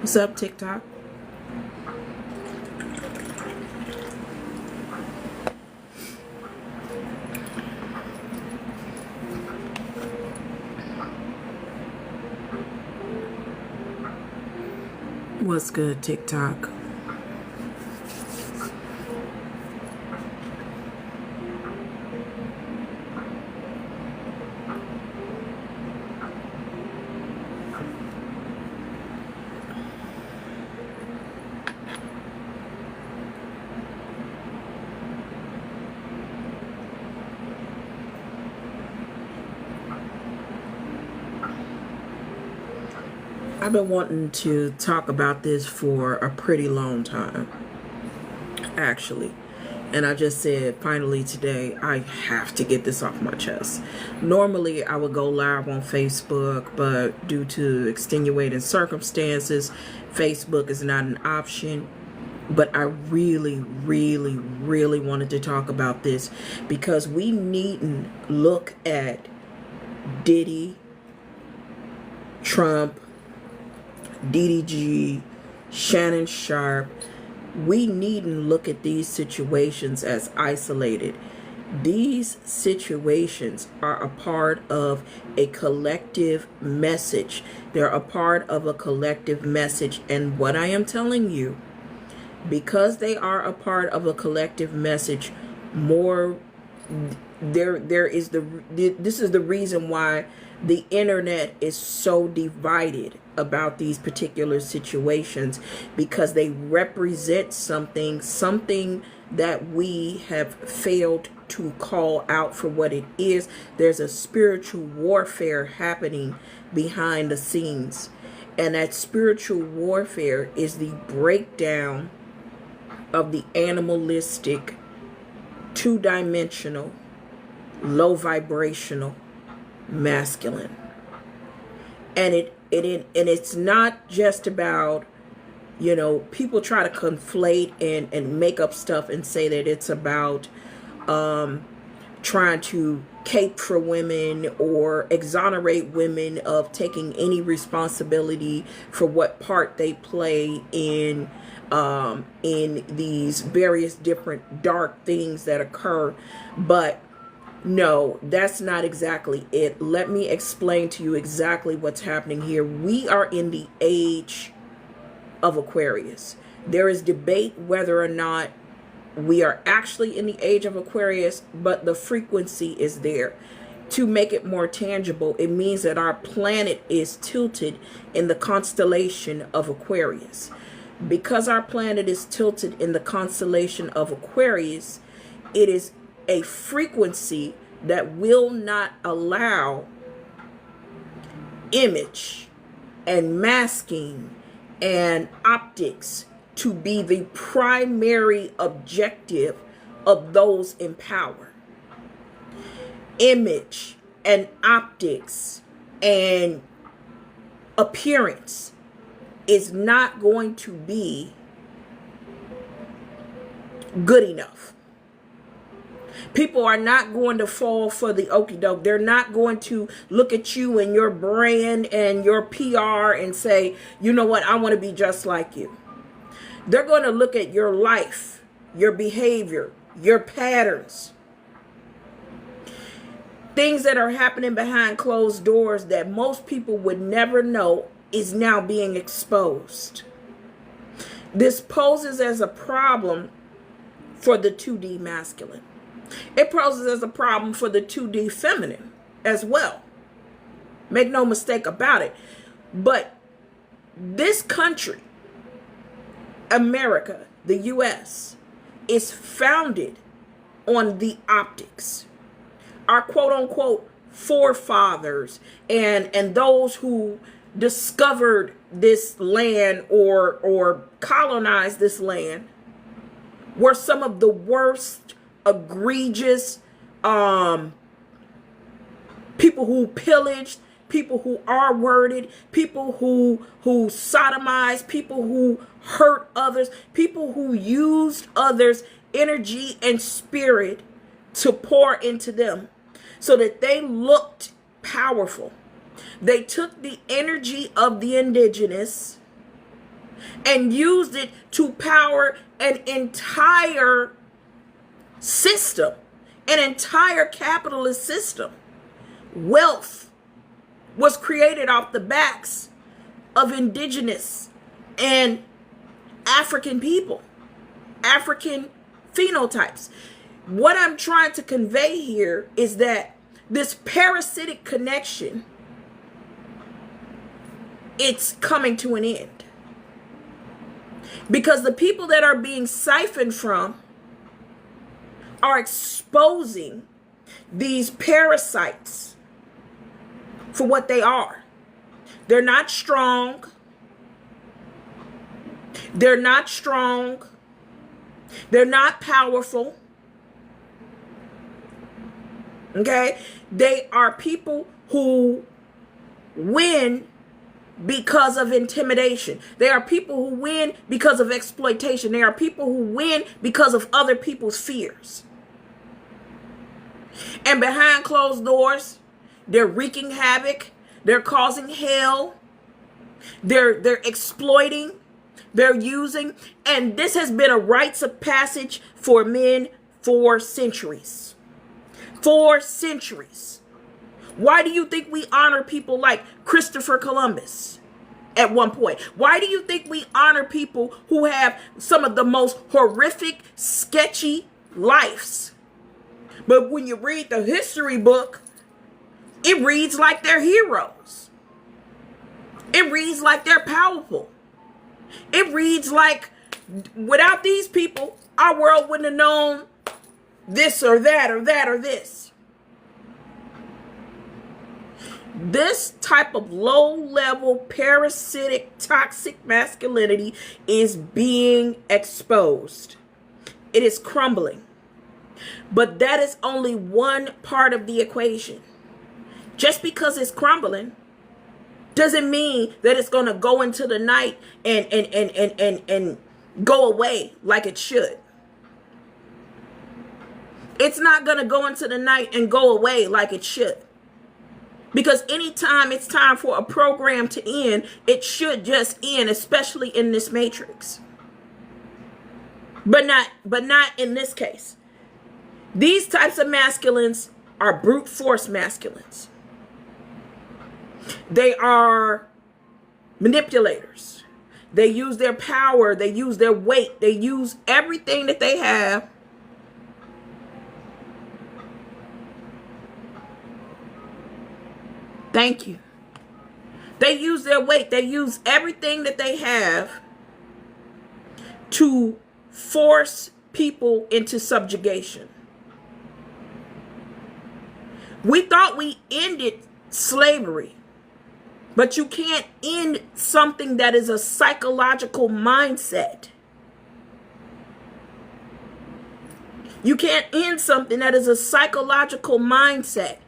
What's up, TikTok? What's good, TikTok? I've been wanting to talk about this for a pretty long time, actually. And I just said, finally today, I have to get this off my chest. Normally, I would go live on Facebook, but due to extenuating circumstances, Facebook is not an option. But I really, really, really wanted to talk about this because we needn't look at Diddy, Trump, DDG, Shannon Sharp. We needn't look at these situations as isolated. These situations are a part of a collective message. They're a part of a collective message. And what I am telling you, because they are a part of a collective message, this is the reason why the internet is so divided about these particular situations, because they represent something that we have failed to call out for what it is. There's a spiritual warfare happening behind the scenes, and that spiritual warfare is the breakdown of the animalistic, two-dimensional, low vibrational masculine. And it's not just about, people try to conflate and make up stuff and say that it's about trying to cape for women or exonerate women of taking any responsibility for what part they play in these various different dark things that occur. But no, that's not exactly it. Let me explain to you exactly what's happening here. We are in the age of Aquarius. There is debate whether or not we are actually in the age of Aquarius, but the frequency is there. To make it more tangible, it means that our planet is tilted in the constellation of Aquarius. Because our planet is tilted in the constellation of Aquarius, it is a frequency that will not allow image and masking and optics to be the primary objective of those in power. Image and optics and appearance is not going to be good enough. People are not going to fall for the okie doke. They're not going to look at you and your brand and your PR and say, you know what, I want to be just like you. They're going to look at your life, your behavior, your patterns. Things that are happening behind closed doors that most people would never know is now being exposed. This poses as a problem for the 2D masculine. It poses as a problem for the 2D feminine as well. Make no mistake about it. But this country, America, the US, is founded on the optics. Our quote-unquote forefathers and those who discovered this land or colonized this land were some of the worst, egregious people who pillaged, people who R-worded, people who sodomized, people who hurt others, people who used others' energy and spirit to pour into them so that they looked powerful. They took the energy of the indigenous and used it to power an entire system, an entire capitalist system. Wealth was created off the backs of indigenous and African people, African phenotypes. What I'm trying to convey here is that this parasitic connection, it's coming to an end. Because the people that are being siphoned from are exposing these parasites for what they are. They're not strong. They're not strong. They're not powerful. Okay? They are people who win because of intimidation. They are people who win because of exploitation. They are people who win because of other people's fears. And behind closed doors, they're wreaking havoc. They're causing hell. They're exploiting. They're using. And this has been a rites of passage for men for centuries. For centuries. Why do you think we honor people like Christopher Columbus at one point? Why do you think we honor people who have some of the most horrific, sketchy lives? But when you read the history book, it reads like they're heroes. It reads like they're powerful. It reads like without these people, our world wouldn't have known this or that or that or this. This type of low-level, parasitic, toxic masculinity is being exposed. It is crumbling. But that is only one part of the equation. Just because it's crumbling doesn't mean that it's going to go into the night and go away like it should. It's not going to go into the night and go away like it should. Because anytime it's time for a program to end, it should just end, especially in this matrix. But not in this case. These types of masculines are brute force masculines. They are manipulators. They use their power. They use their weight. They use everything that they have Thank you. They use their weight. They use everything that they have to force people into subjugation. We thought we ended slavery, but you can't end something that is a psychological mindset. You can't end something that is a psychological mindset.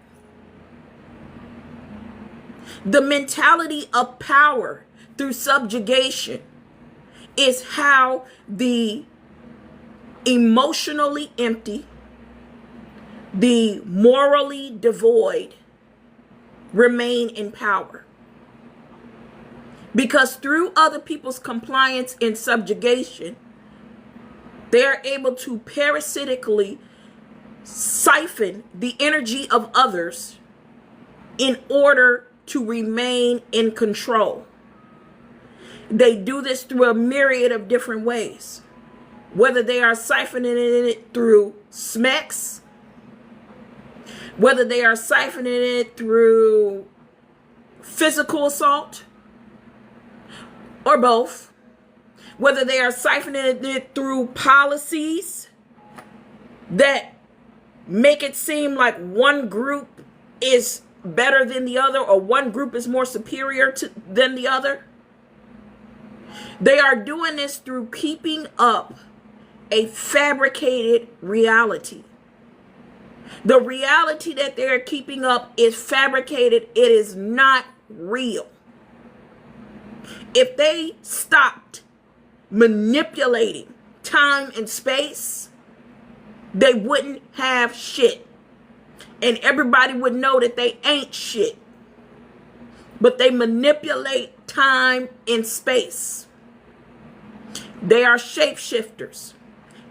The mentality of power through subjugation is how the emotionally empty, the morally devoid remain in power. Because through other people's compliance and subjugation, they are able to parasitically siphon the energy of others in order to remain in control. They do this through a myriad of different ways. Whether they are siphoning it through smecks, whether they are siphoning it through physical assault, or both, whether they are siphoning it through policies that make it seem like one group is better than the other, or one group is more superior than the other. They are doing this through keeping up a fabricated reality. The reality that they're keeping up is fabricated. It is not real. If they stopped manipulating time and space, they wouldn't have shit. And everybody would know that they ain't shit. But they manipulate time and space. They are shapeshifters.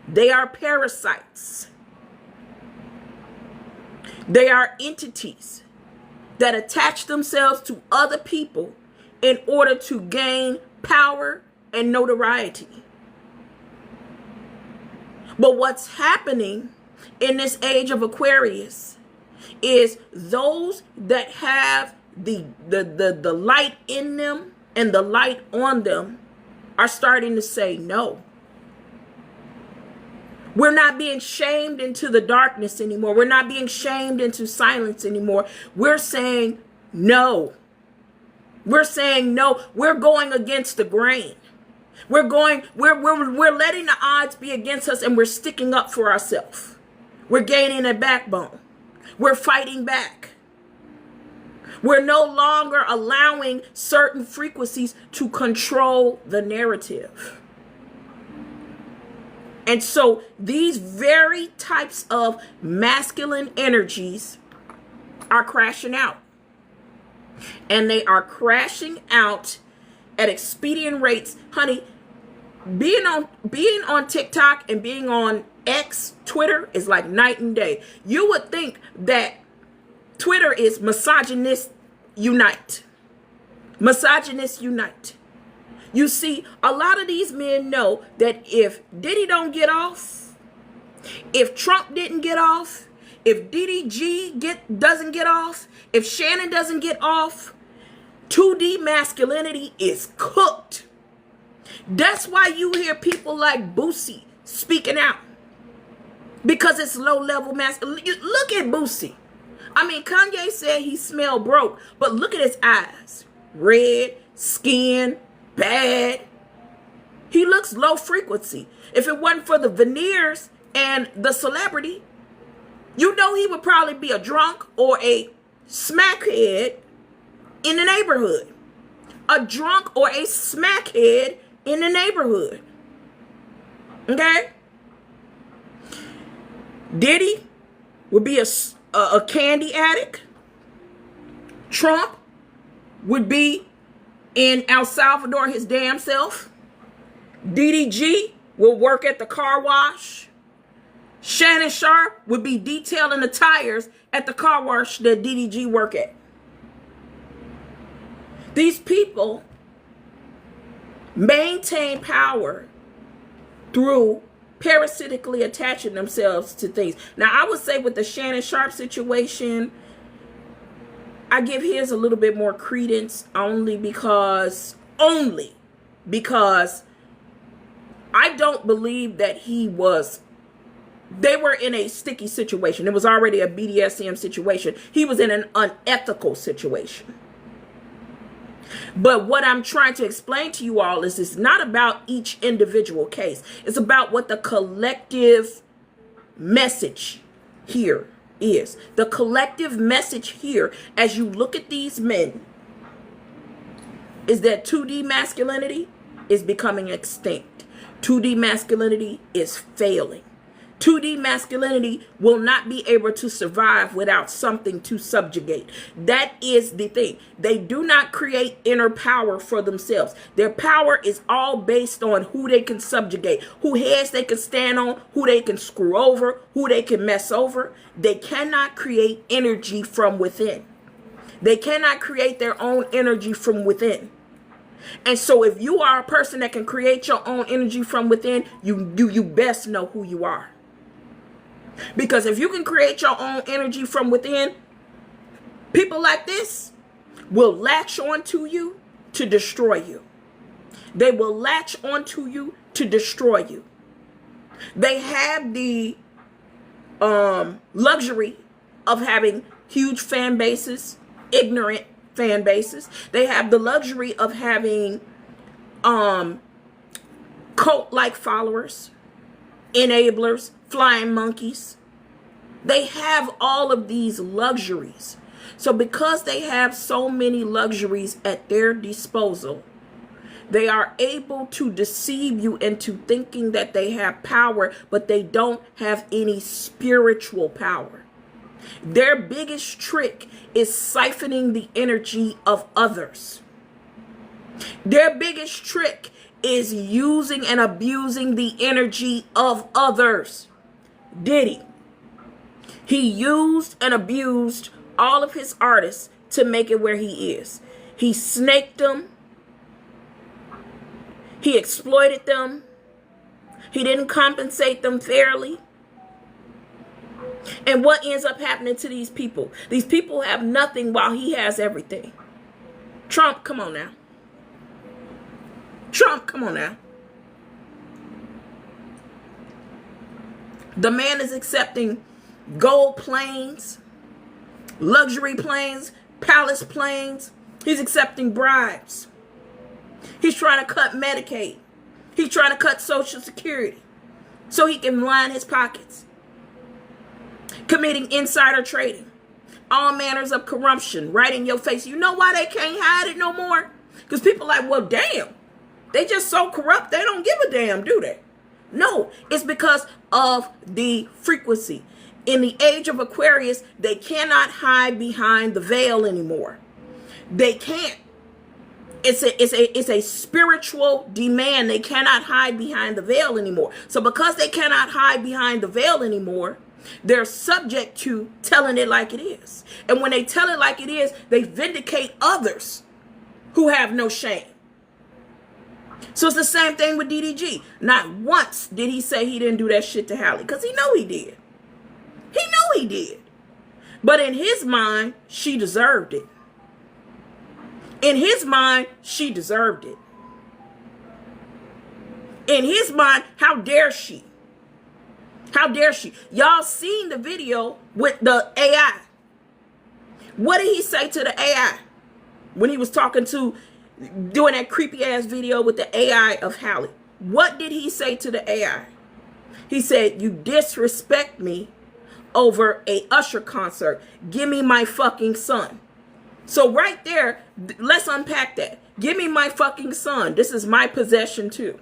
They are parasites. They are entities that attach themselves to other people in order to gain power and notoriety. But what's happening in this age of Aquarius is those that have the light in them and the light on them are starting to say no. We're not being shamed into the darkness anymore. We're not being shamed into silence anymore. We're saying no. We're saying no. We're going against the grain. We're letting the odds be against us, and we're sticking up for ourselves. We're gaining a backbone. We're fighting back. We're no longer allowing certain frequencies to control the narrative. And so these very types of masculine energies are crashing out. And they are crashing out at expedient rates. Honey, being on TikTok and being on X, Twitter, is like night and day. You would think that Twitter is misogynists unite. Misogynists unite. You see, a lot of these men know that if Diddy don't get off, if Trump didn't get off, if DDG doesn't get off, if Shannon doesn't get off, 2D masculinity is cooked. That's why you hear people like Boosie speaking out. Because it's low-level masculinity. Look at Boosie. I mean, Kanye said he smelled broke, but look at his eyes. Red, skin, bad. He looks low frequency. If it wasn't for the veneers and the celebrity, you know he would probably be a drunk or a smackhead in the neighborhood. A drunk or a smackhead in the neighborhood. Okay? Diddy would be a candy addict. Trump would be in El Salvador his damn self. DDG will work at the car wash. Shannon Sharp would be detailing the tires at the car wash that DDG work at. These people maintain power through parasitically attaching themselves to things. Now, I would say with the Shannon Sharp situation, I give his a little bit more credence only because I don't believe that they were in a sticky situation. It was already a BDSM situation. He was in an unethical situation. But what I'm trying to explain to you all is it's not about each individual case. It's about what the collective message here is. The collective message here, as you look at these men, is that 2D masculinity is becoming extinct. 2D masculinity is failing. 2D masculinity will not be able to survive without something to subjugate. That is the thing. They do not create inner power for themselves. Their power is all based on who they can subjugate, who heads they can stand on, who they can screw over, who they can mess over. They cannot create energy from within. They cannot create their own energy from within. And so if you are a person that can create your own energy from within, you best know who you are. Because if you can create your own energy from within, people like this will latch onto you to destroy you. They will latch onto you to destroy you. They have the luxury of having huge fan bases, ignorant fan bases. They have the luxury of having cult-like followers, enablers, flying monkeys. They have all of these luxuries. So because they have so many luxuries at their disposal, they are able to deceive you into thinking that they have power, but they don't have any spiritual power. Their biggest trick is siphoning the energy of others. Their biggest trick is using and abusing the energy of others. Diddy. He used and abused all of his artists to make it where he is. He snaked them. He exploited them. He didn't compensate them fairly. And what ends up happening to these people? These people have nothing while he has everything. Trump, come on now. Trump, come on now. The man is accepting gold planes, luxury planes, palace planes. He's accepting bribes. He's trying to cut Medicaid. He's trying to cut Social Security so he can line his pockets. Committing insider trading. All manners of corruption right in your face. You know why they can't hide it no more? Because people are like, well, damn. They just so corrupt, they don't give a damn, do they? No, it's because of the frequency. In the age of Aquarius, they cannot hide behind the veil anymore. They can't. It's a spiritual demand. They cannot hide behind the veil anymore. So because they cannot hide behind the veil anymore, they're subject to telling it like it is. And when they tell it like it is, they vindicate others who have no shame. So it's the same thing with DDG. Not once did he say he didn't do that shit to Halle, because he know he did. He know he did. But in his mind, she deserved it. In his mind, she deserved it. In his mind, how dare she? How dare she? Y'all seen the video with the AI. What did he say to the AI when he was doing that creepy ass video with the AI of Halle? What did he say to the AI? He said, you disrespect me over a Usher concert. Give me my fucking son. So right there, let's unpack that. Give me my fucking son. This is my possession too.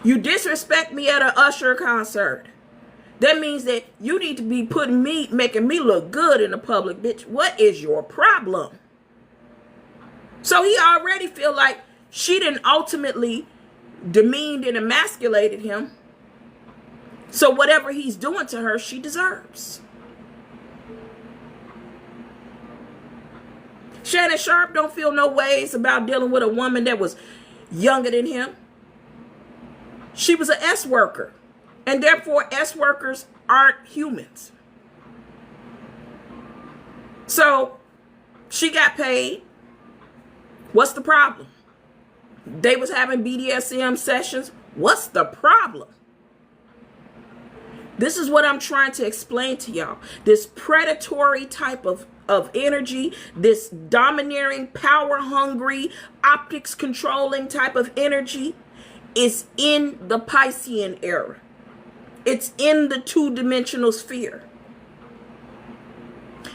You disrespect me at an Usher concert. That means that you need to be making me look good in the public, bitch. What is your problem? So he already feel like she didn't ultimately demeaned and emasculated him. So whatever he's doing to her, she deserves. Shannon Sharp don't feel no ways about dealing with a woman that was younger than him. She was an S worker, and therefore S workers aren't humans. So she got paid. What's the problem? They was having BDSM sessions. What's the problem? This is what I'm trying to explain to y'all. This predatory type of energy, this domineering, power-hungry, optics controlling type of energy is in the Piscean era. It's in the two-dimensional sphere.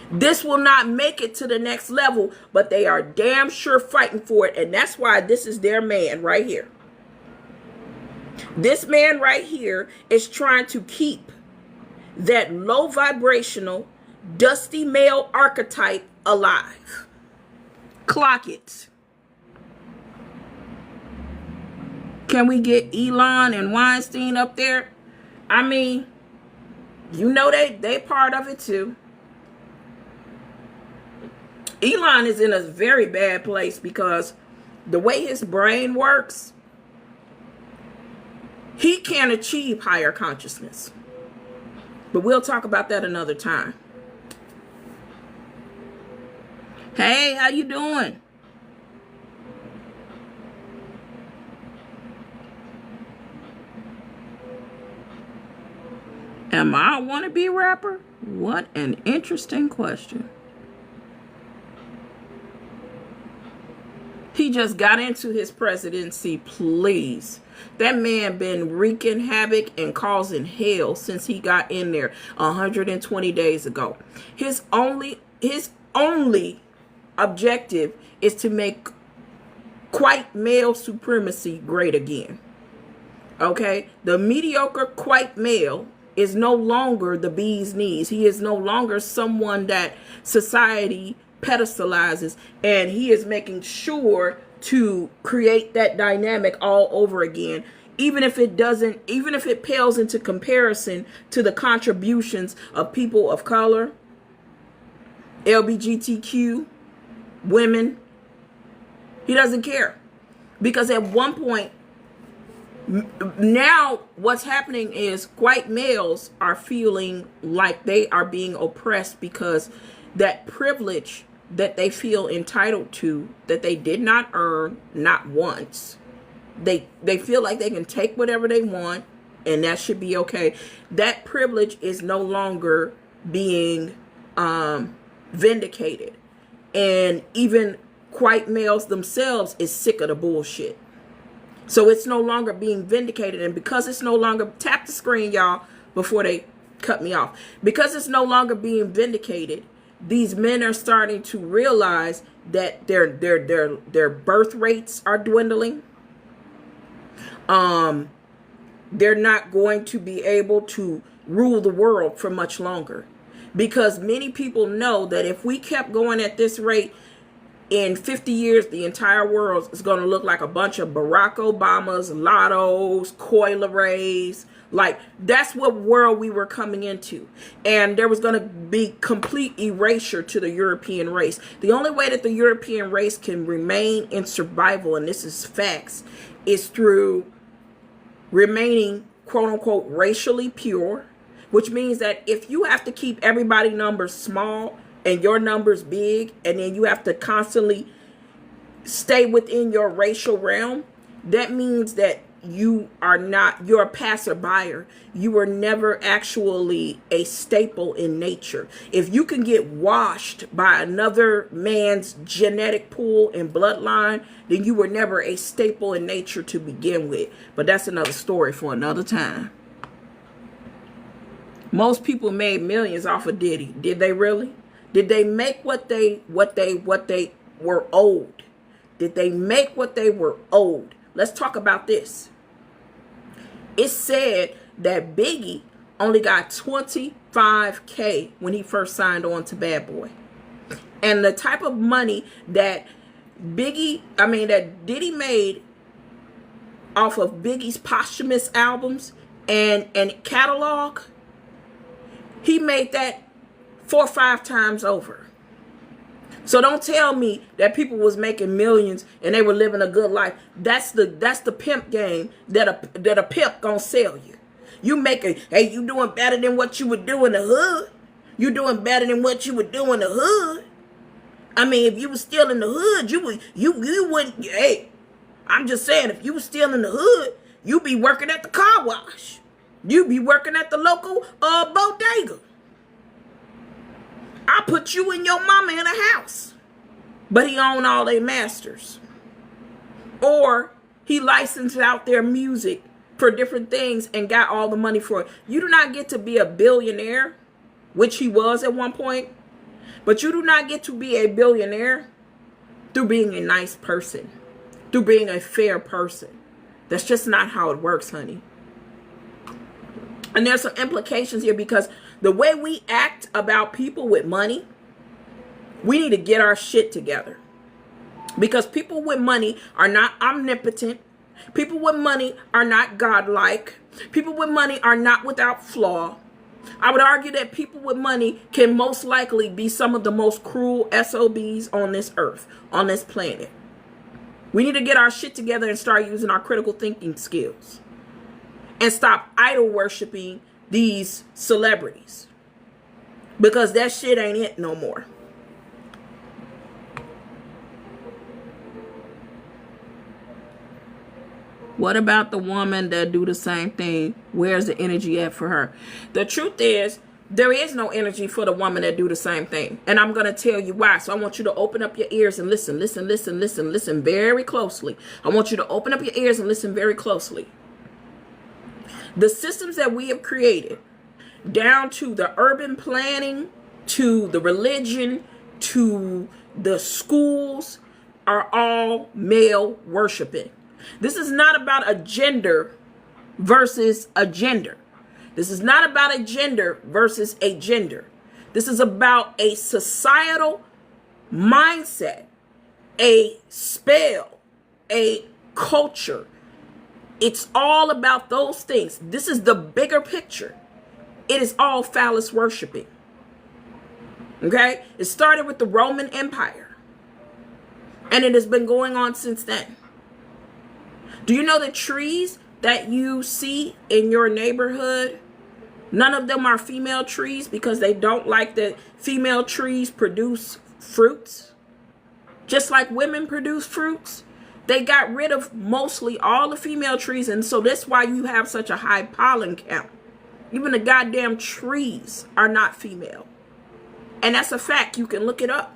This will not make it to the next level, but they are damn sure fighting for it. And that's why this is their man right here. This man right here is trying to keep that low vibrational, dusty male archetype alive. Clock it. Can we get Elon and Weinstein up there? I mean, you know they part of it too. Elon is in a very bad place because the way his brain works, he can't achieve higher consciousness. But we'll talk about that another time. Hey, how you doing? Am I a wannabe rapper? What an interesting question. He just got into his presidency, please. That man been wreaking havoc and causing hell since he got in there 120 days ago. His only objective is to make white male supremacy great again. Okay? The mediocre white male is no longer the bee's knees. He is no longer someone that society pedestalizes, and he is making sure to create that dynamic all over again, even if it doesn't, even if it pales into comparison to the contributions of people of color, LGBTQ, women. He doesn't care. Because at one point, now what's happening is white males are feeling like they are being oppressed because that privilege that they feel entitled to, that they did not earn, not once, they feel like they can take whatever they want and that should be okay. That privilege is no longer being vindicated. And even white males themselves is sick of the bullshit. So it's no longer being vindicated. And because it's no longer, tap the screen, y'all, before they cut me off. Because it's no longer being vindicated, these men are starting to realize that their birth rates are dwindling. They're not going to be able to rule the world for much longer. Because many people know that if we kept going at this rate, in 50 years, the entire world is going to look like a bunch of Barack Obamas, Lottos, Coil Rays. Like, that's what world we were coming into. And there was going to be complete erasure to the European race. The only way that the European race can remain in survival, and this is facts, is through remaining, quote unquote, racially pure. Which means that if you have to keep everybody's numbers small and your numbers big, and then you have to constantly stay within your racial realm, that means that you are not, you're a passerby. You were never actually a staple in nature. If you can get washed by another man's genetic pool and bloodline, then you were never a staple in nature to begin with. But that's another story for another time. Most people made millions off of Diddy. Did they really? Did they make what they were owed? Did they make what they were owed? Let's talk about this. It's said that Biggie only got $25K when he first signed on to Bad Boy. And the type of money that that Diddy made off of Biggie's posthumous albums and catalog, he made that 4 or 5 times over. So don't tell me that people was making millions and they were living a good life. That's the pimp game that a pimp gonna sell you. You hey, you doing better than what you would do in the hood. You doing better than what you would do in the hood. I mean, if you was still in the hood, you wouldn't. Hey, I'm just saying, if you was still in the hood, you'd be working at the car wash. You'd be working at the local bodega. I put you and your mama in a house. But he owned all their masters. Or he licensed out their music for different things and got all the money for it. You do not get to be a billionaire, which he was at one point. But you do not get to be a billionaire through being a nice person. Through being a fair person. That's just not how it works, honey. And there's some implications here because the way we act about people with money, we need to get our shit together. Because people with money are not omnipotent. People with money are not godlike. People with money are not without flaw. I would argue that people with money can most likely be some of the most cruel SOBs on this earth, on this planet. We need to get our shit together and start using our critical thinking skills. And stop idol worshiping these celebrities. Because that shit ain't it no more. What about the woman that do the same thing? Where's the energy at for her? The truth is, there is no energy for the woman that do the same thing. And I'm going to tell you why. So I want you to open up your ears and listen very closely. I want you to open up your ears and listen very closely. The systems that we have created, down to the urban planning, to the religion, to the schools, are all male worshiping. This is not about a gender versus a gender. This is not about a gender versus a gender. This is about a societal mindset, a spell a culture. It's all about those things. This is the bigger picture. It is all phallus worshiping. Okay? It started with the Roman Empire. And it has been going on since then. Do you know the trees that you see in your neighborhood? None of them are female trees because they don't like that female trees produce fruits. Just like women produce fruits. They got rid of mostly all the female trees. And so that's why you have such a high pollen count. Even the goddamn trees are not female. And that's a fact. You can look it up.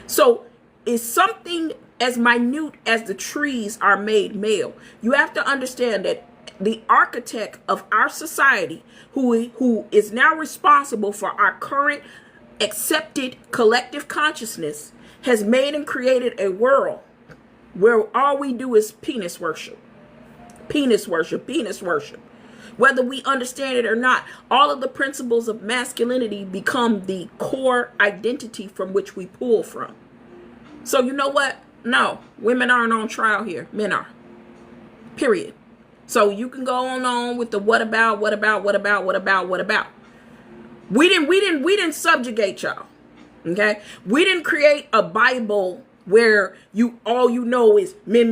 So it's something as minute as the trees are made male. You have to understand that the architect of our society, who is now responsible for our current accepted collective consciousness, has made and created a world where all we do is penis worship. Penis worship, penis worship. Whether we understand it or not, all of the principles of masculinity become the core identity from which we pull from. So you know what? No, women aren't on trial here. Men are. Period. So you can go on with the what about. We didn't subjugate y'all. Okay? We didn't create a Bible where all you know is men.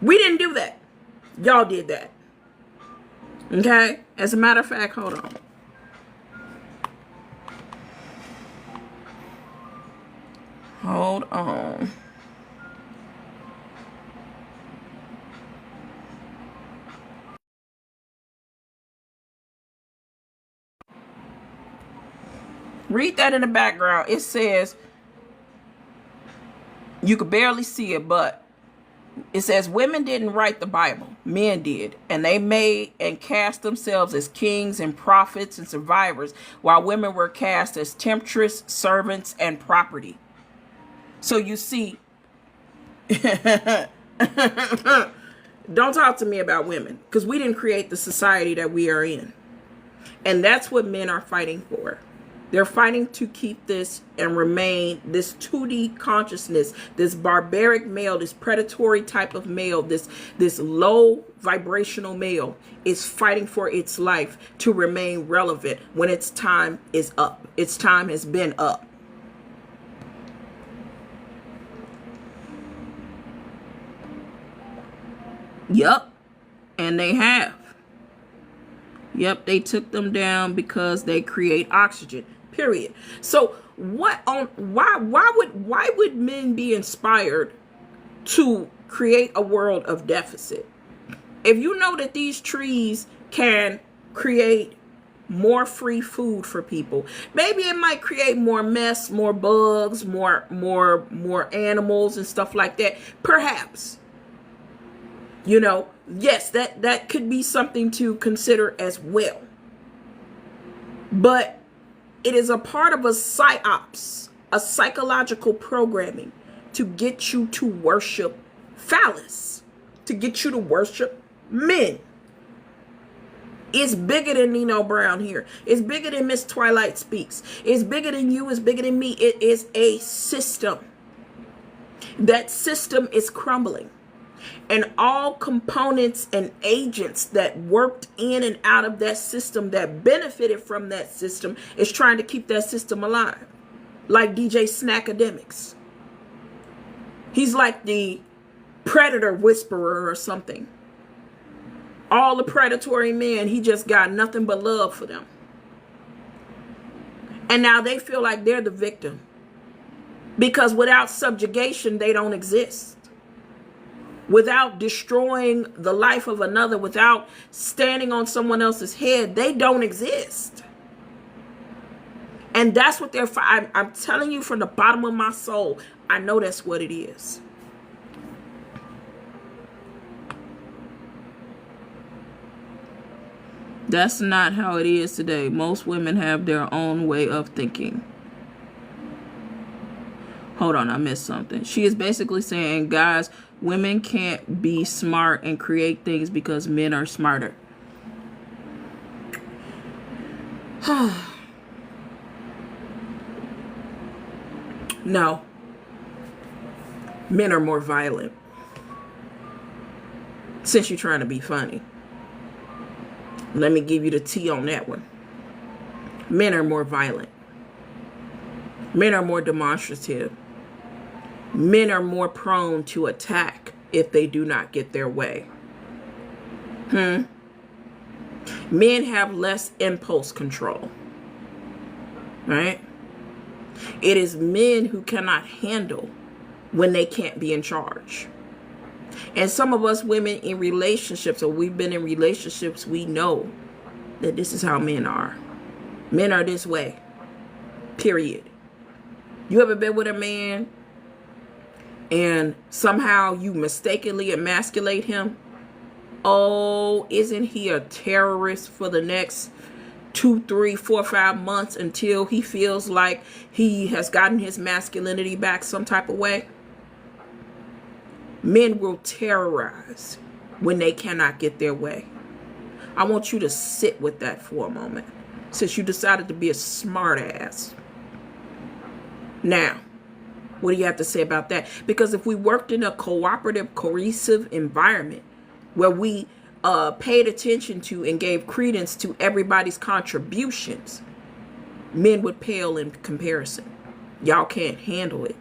We didn't do that. Y'all did that. Okay? As a matter of fact, hold on. Hold on. Read that in the background. It says, you could barely see it, but it says women didn't write the Bible. Men did. And they made and cast themselves as kings and prophets and survivors, while women were cast as temptress, servants, and property. So you see, don't talk to me about women, because we didn't create the society that we are in. And that's what men are fighting for. They're fighting to keep this and remain this 2D consciousness, this barbaric male, this predatory type of male, this low vibrational male is fighting for its life to remain relevant when its time is up. Its time has been up. Yup. And they have. Yep, they took them down because they create oxygen. Period. So why would men be inspired to create a world of deficit? If you know that these trees can create more free food for people, maybe it might create more mess, more bugs, more animals and stuff like that. Perhaps. You know, yes, that could be something to consider as well. But it is a part of a psyops, a psychological programming to get you to worship phallus, to get you to worship men. It's bigger than Nino Brown here. It's bigger than Mstwilightspeaks. It's bigger than you. It's bigger than me. It is a system. That system is crumbling. And all components and agents that worked in and out of that system, that benefited from that system, is trying to keep that system alive. Like DJ Snackademics. He's like the predator whisperer or something. All the predatory men, he just got nothing but love for them. And now they feel like they're the victim. Because without subjugation, they don't exist. Without destroying the life of another, without standing on someone else's head, they don't exist. And that's what they're fighting. I'm telling you from the bottom of my soul, I know that's what it is. That's not how it is today. Most women have their own way of thinking. Hold on, I missed something. She is basically saying, guys, women can't be smart and create things because men are smarter. No. Men are more violent. Since you're trying to be funny, let me give you the tea on that one. Men are more violent. Men are more demonstrative. Men are more prone to attack if they do not get their way. Men have less impulse control. Right? It is men who cannot handle when they can't be in charge. And some of us women in relationships, or we've been in relationships, we know that this is how men are. Men are this way. Period. You ever been with a man and somehow you mistakenly emasculate him? Oh, isn't he a terrorist for the next 2, 3, 4, 5 months until he feels like he has gotten his masculinity back some type of way? Men will terrorize when they cannot get their way. I want you to sit with that for a moment, since you decided to be a smart ass. Now, what do you have to say about that? Because if we worked in a cooperative, cohesive environment where we paid attention to and gave credence to everybody's contributions, men would pale in comparison. Y'all can't handle it.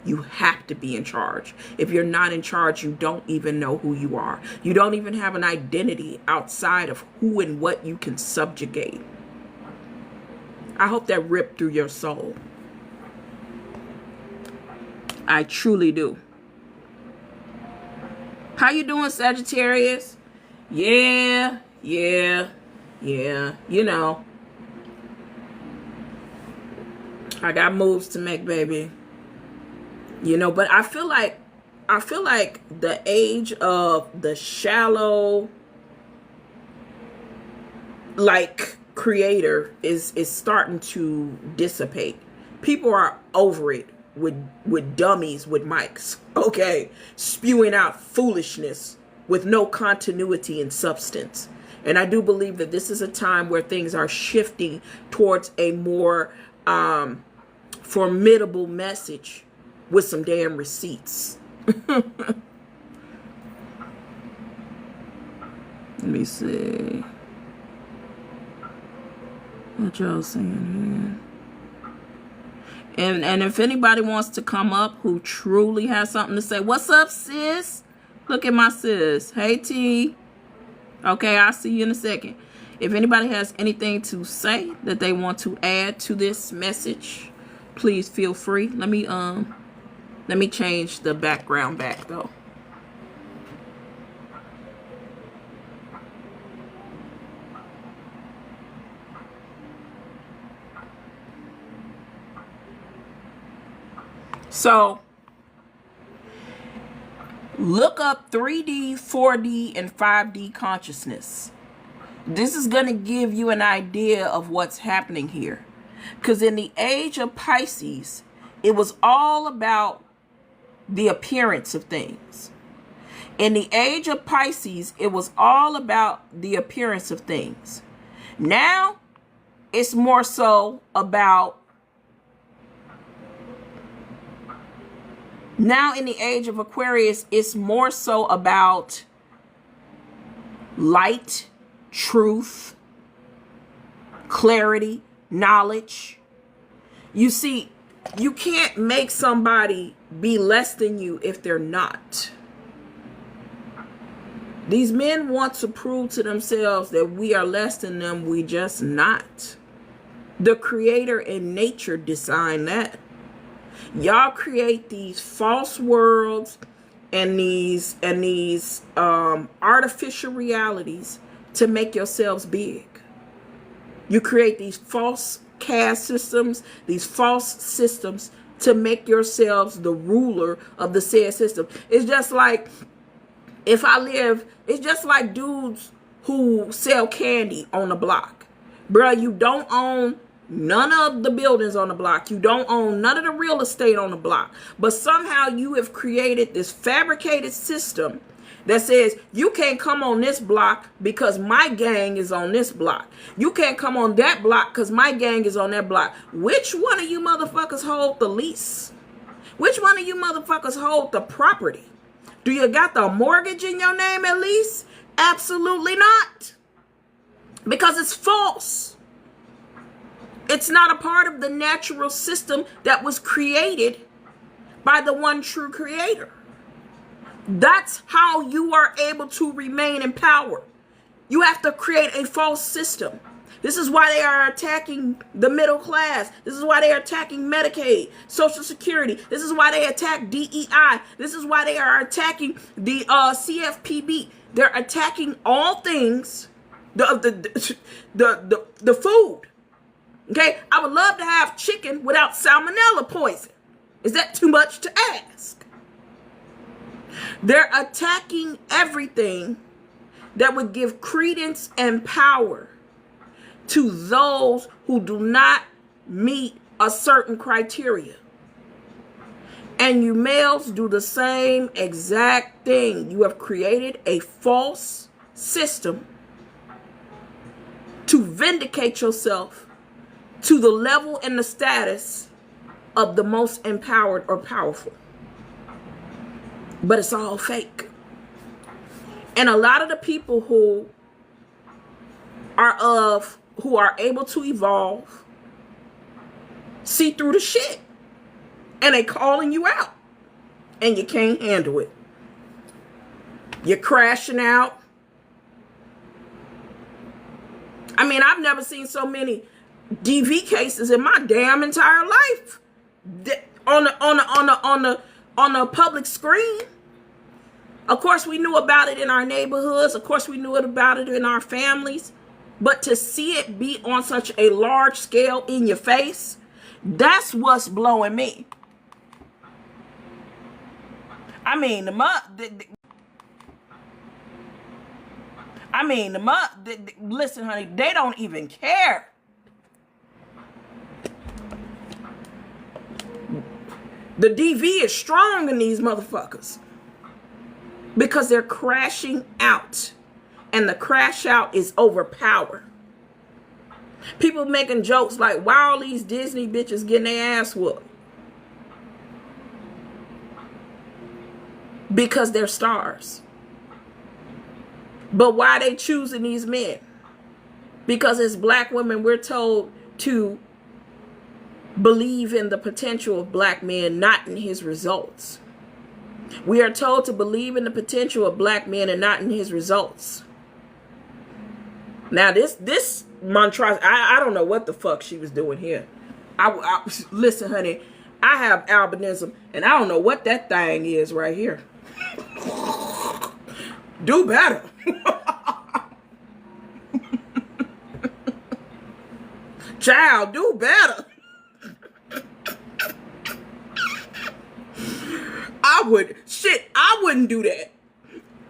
You have to be in charge. If you're not in charge, you don't even know who you are. You don't even have an identity outside of who and what you can subjugate. I hope that ripped through your soul. I truly do. How you doing, Sagittarius? Yeah. You know. I got moves to make, baby. You know, but I feel like the age of the shallow, like, creator is starting to dissipate. People are over it with dummies with mics, okay, spewing out foolishness with no continuity and substance. And I do believe that this is a time where things are shifting towards a more formidable message with some damn receipts. Let me see what y'all saying here. And if anybody wants to come up who truly has something to say, what's up, sis? Look at my sis. Hey, T. Okay, I'll see you in a second. If anybody has anything to say that they want to add to this message, please feel free. Let me change the background back, though. So, look up 3D, 4D, and 5D consciousness. This is going to give you an idea of what's happening here. Because in the age of Pisces, it was all about the appearance of things. In the age of Pisces, it was all about the appearance of things. Now, it's more so about... Now, in the age of Aquarius, it's more so about light, truth, clarity, knowledge. You see, you can't make somebody be less than you if they're not. These men want to prove to themselves that we are less than them. We just not. The creator in nature designed that. Y'all create these false worlds and these artificial realities to make yourselves big. You create these false caste systems, these false systems to make yourselves the ruler of the said system. It's just like it's just like dudes who sell candy on the block. Bruh, you don't own none of the buildings on the block. You don't own none of the real estate on the block. But somehow you have created this fabricated system that says you can't come on this block because my gang is on this block. You can't come on that block because my gang is on that block. Which one of you motherfuckers hold the lease? Which one of you motherfuckers hold the property? Do you got the mortgage in your name at least? Absolutely not. Because it's false. It's not a part of the natural system that was created by the one true creator. That's how you are able to remain in power. You have to create a false system. This is why they are attacking the middle class. This is why they are attacking Medicaid, Social Security. This is why they attack DEI. This is why they are attacking the CFPB. They're attacking all things, the food. Okay, I would love to have chicken without salmonella poison. Is that too much to ask? They're attacking everything that would give credence and power to those who do not meet a certain criteria. And you males do the same exact thing. You have created a false system to vindicate yourself to the level and the status of the most empowered or powerful. But it's all fake. And a lot of the people who are able to evolve see through the shit. And they calling you out. And you can't handle it. You're crashing out. I mean, I've never seen so many DV cases in my damn entire life on the public screen. Of course, we knew about it in our neighborhoods. Of course, we knew about it in our families. But to see it be on such a large scale in your face, that's what's blowing me. I mean, listen, honey, they don't even care. The DV is strong in these motherfuckers because they're crashing out, and the crash out is overpower. People making jokes like, why are all these Disney bitches getting their ass whooped? Because they're stars. But why are they choosing these men? Because as black women, we're told to believe in the potential of black men, not in his results. We are told to believe in the potential of black men and not in his results. Now, this monstrosity, I don't know what the fuck she was doing here. Listen, honey, I have albinism, and I don't know what that thing is right here. Do better. Child, do better. I wouldn't do that.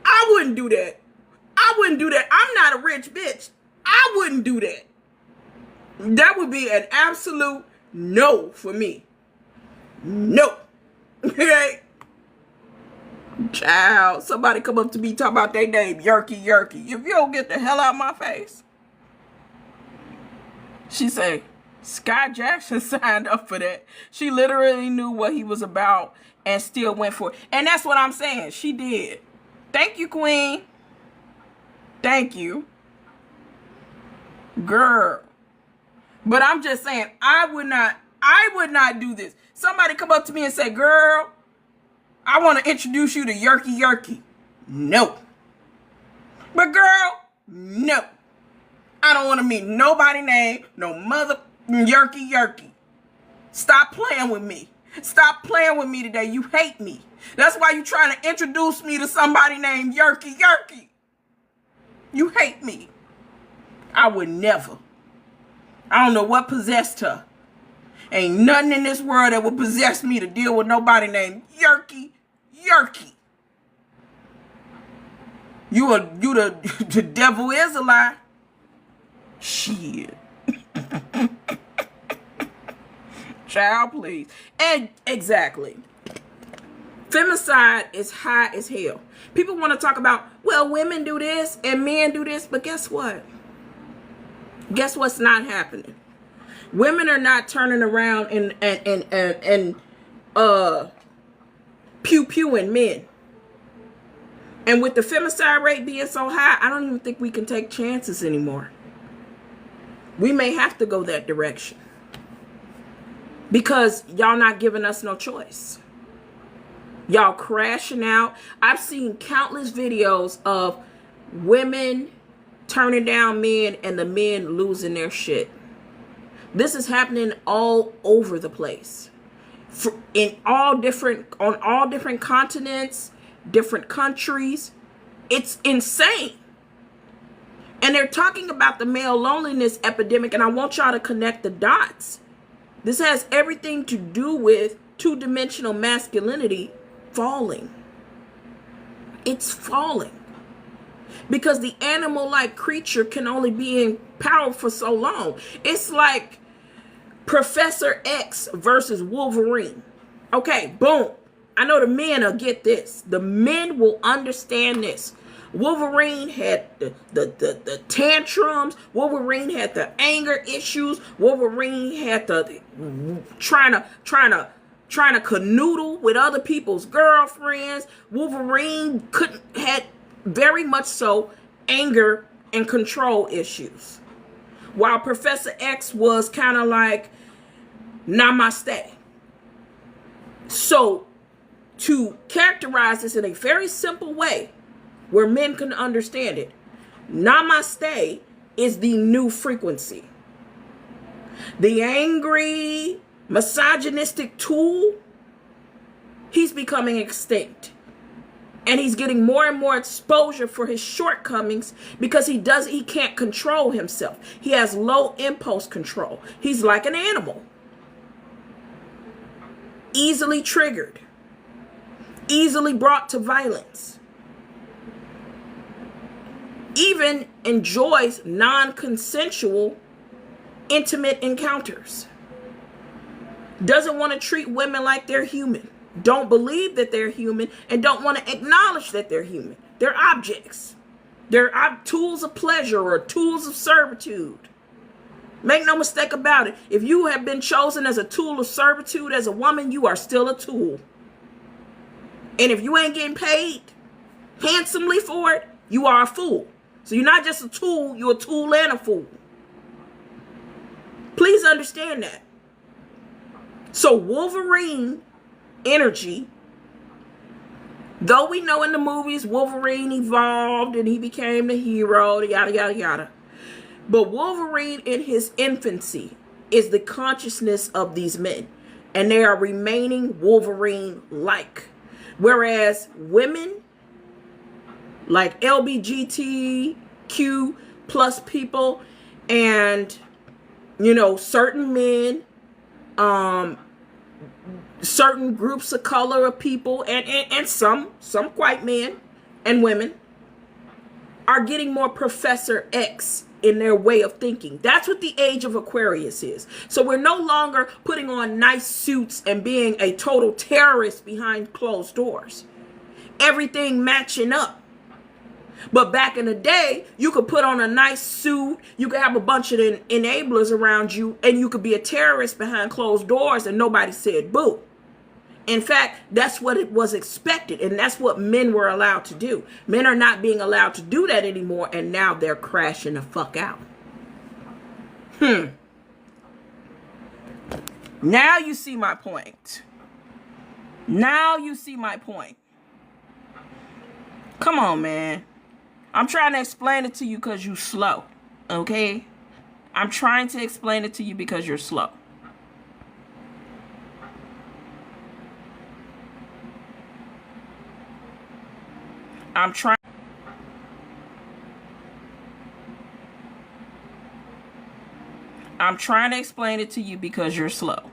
I wouldn't do that. I'm not a rich bitch. I wouldn't do that. That would be an absolute no for me. No. Okay? Child, somebody come up to me talking about their name, Yerky. If you don't get the hell out of my face. She say, Sky Jackson signed up for that. She literally knew what he was about and still went for it. And that's what I'm saying. She did. Thank you, Queen. Thank you. Girl. But I'm just saying, I would not do this. Somebody come up to me and say, girl, I want to introduce you to Yerky. No. But girl, no. I don't want to meet nobody named no mother Yerky. Stop playing with me. Stop playing with me today. You hate me. That's why you trying to introduce me to somebody named Yerky. You hate me. I would never. I don't know what possessed her. Ain't nothing in this world that would possess me to deal with nobody named Yerky. The devil is a lie. Shit. Child, please. And exactly. Femicide is high as hell. People want to talk about, well, women do this and men do this, but guess what? Guess what's not happening? Women are not turning around and pew-pewing men. And with the femicide rate being so high, I don't even think we can take chances anymore. We may have to go that direction. Because y'all not giving us no choice. Y'all crashing out. I've seen countless videos of women turning down men and the men losing their shit. This is happening all over the place. On all different continents, different countries. It's insane. And they're talking about the male loneliness epidemic, and I want y'all to connect the dots. This has everything to do with two-dimensional masculinity falling. It's falling. Because the animal-like creature can only be in power for so long. It's like Professor X versus Wolverine. Okay, boom. I know the men will get this. The men will understand this. Wolverine had the tantrums. Wolverine had the anger issues. Wolverine had the trying to canoodle with other people's girlfriends. Wolverine had very much so anger and control issues. While Professor X was kind of like namaste. So to characterize this in a very simple way where men can understand it, namaste is the new frequency. The angry, misogynistic tool, he's becoming extinct. And he's getting more and more exposure for his shortcomings because he can't control himself. He has low impulse control. He's like an animal. Easily triggered. Easily brought to violence. Even enjoys non-consensual intimate encounters. Doesn't want to treat women like they're human. Don't believe that they're human and don't want to acknowledge that they're human. They're objects. They're tools of pleasure or tools of servitude. Make no mistake about it. If you have been chosen as a tool of servitude as a woman, you are still a tool. And if you ain't getting paid handsomely for it, you are a fool. So you're not just a tool, you're a tool and a fool. Please understand that. So Wolverine energy, though we know in the movies Wolverine evolved and he became the hero, yada yada yada, but Wolverine in his infancy is the consciousness of these men, and they are remaining Wolverine like, whereas women like LBGTQ plus people and certain men, certain groups of color of people and some white men and women are getting more Professor X in their way of thinking. That's what the age of Aquarius is. So we're no longer putting on nice suits and being a total terrorist behind closed doors. Everything matching up. But back in the day, you could put on a nice suit, you could have a bunch of enablers around you, and you could be a terrorist behind closed doors and nobody said boo. In fact, that's what it was expected, and that's what men were allowed to do. Men are not being allowed to do that anymore, and now they're crashing the fuck out. Now you see my point. Now you see my point. Come on, man. I'm trying to explain it to you because you're slow, okay? I'm trying to explain it to you because you're slow. I'm trying to explain it to you because you're slow.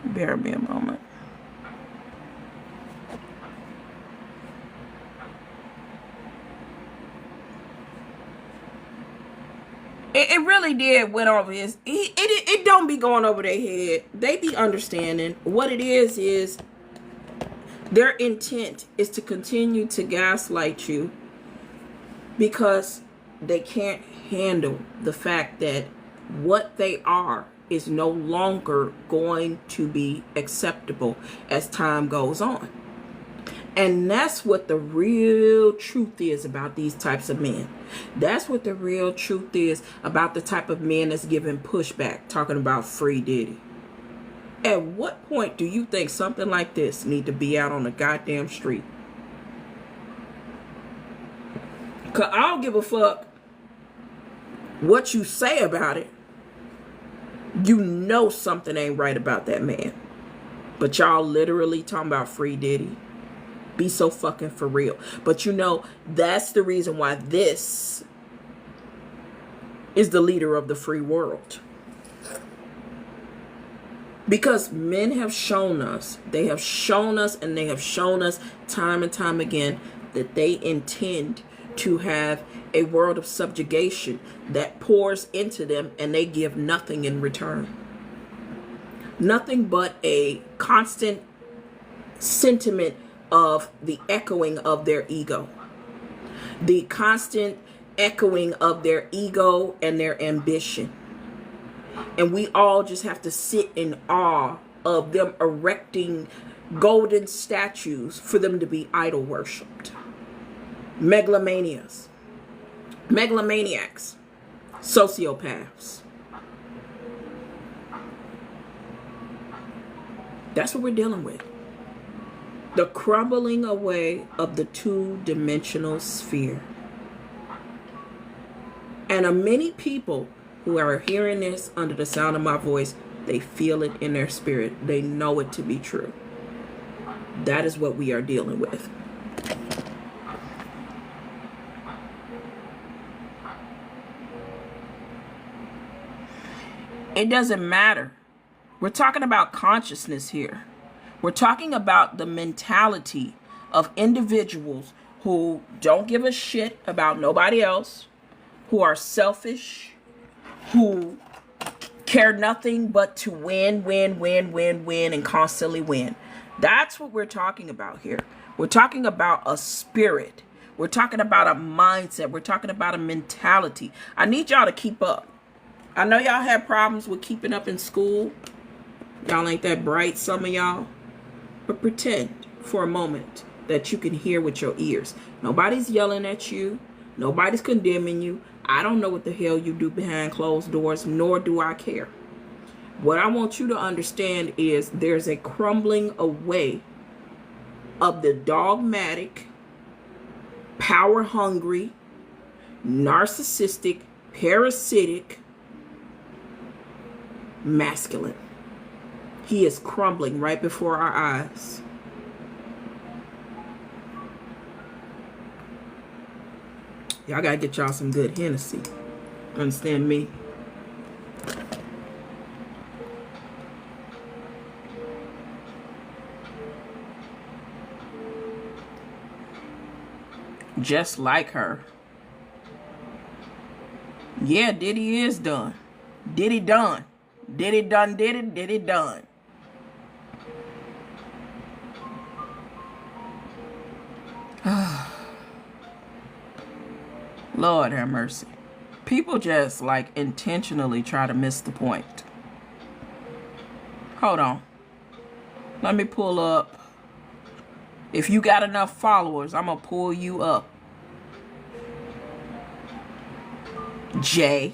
Bear me a moment. It really did went over his. It don't be going over their head. They be understanding what it is their intent is to continue to gaslight you, because they can't handle the fact that what they are is no longer going to be acceptable as time goes on. And that's what the real truth is about these types of men. That's what the real truth is about the type of men that's giving pushback, talking about free Diddy. At what point do you think something like this need to be out on the goddamn street? Because I don't give a fuck what you say about it. You know something ain't right about that man. But y'all literally talking about free Diddy. Be so fucking for real. But you know, that's the reason why this is the leader of the free world. Because men have shown us, they have shown us, and they have shown us time and time again that they intend to have a world of subjugation that pours into them and they give nothing in return. Nothing but a constant sentiment of the echoing of their ego. The constant echoing of their ego and their ambition. And we all just have to sit in awe of them erecting golden statues for them to be idol worshipped. Megalomaniacs, sociopaths. That's what we're dealing with. The crumbling away of the two-dimensional sphere. And many people who are hearing this under the sound of my voice, they feel it in their spirit. They know it to be true. That is what we are dealing with. It doesn't matter. We're talking about consciousness here. We're talking about the mentality of individuals who don't give a shit about nobody else, who are selfish, who care nothing but to win, and constantly win. That's what we're talking about here. We're talking about a spirit. We're talking about a mindset. We're talking about a mentality. I need y'all to keep up. I know y'all had problems with keeping up in school. Y'all ain't that bright, some of y'all. But pretend for a moment that you can hear with your ears. Nobody's yelling at you. Nobody's condemning you. I don't know what the hell you do behind closed doors, nor do I care. What I want you to understand is there's a crumbling away of the dogmatic, power-hungry, narcissistic, parasitic, masculine. He is crumbling right before our eyes. Y'all gotta get y'all some good Hennessy. Understand me? Just like her. Yeah, Diddy is done. Diddy done. Diddy done, did it, Diddy done. Lord have mercy. People just like intentionally try to miss the point. Hold on. Let me pull up. If you got enough followers, I'm going to pull you up. Jay.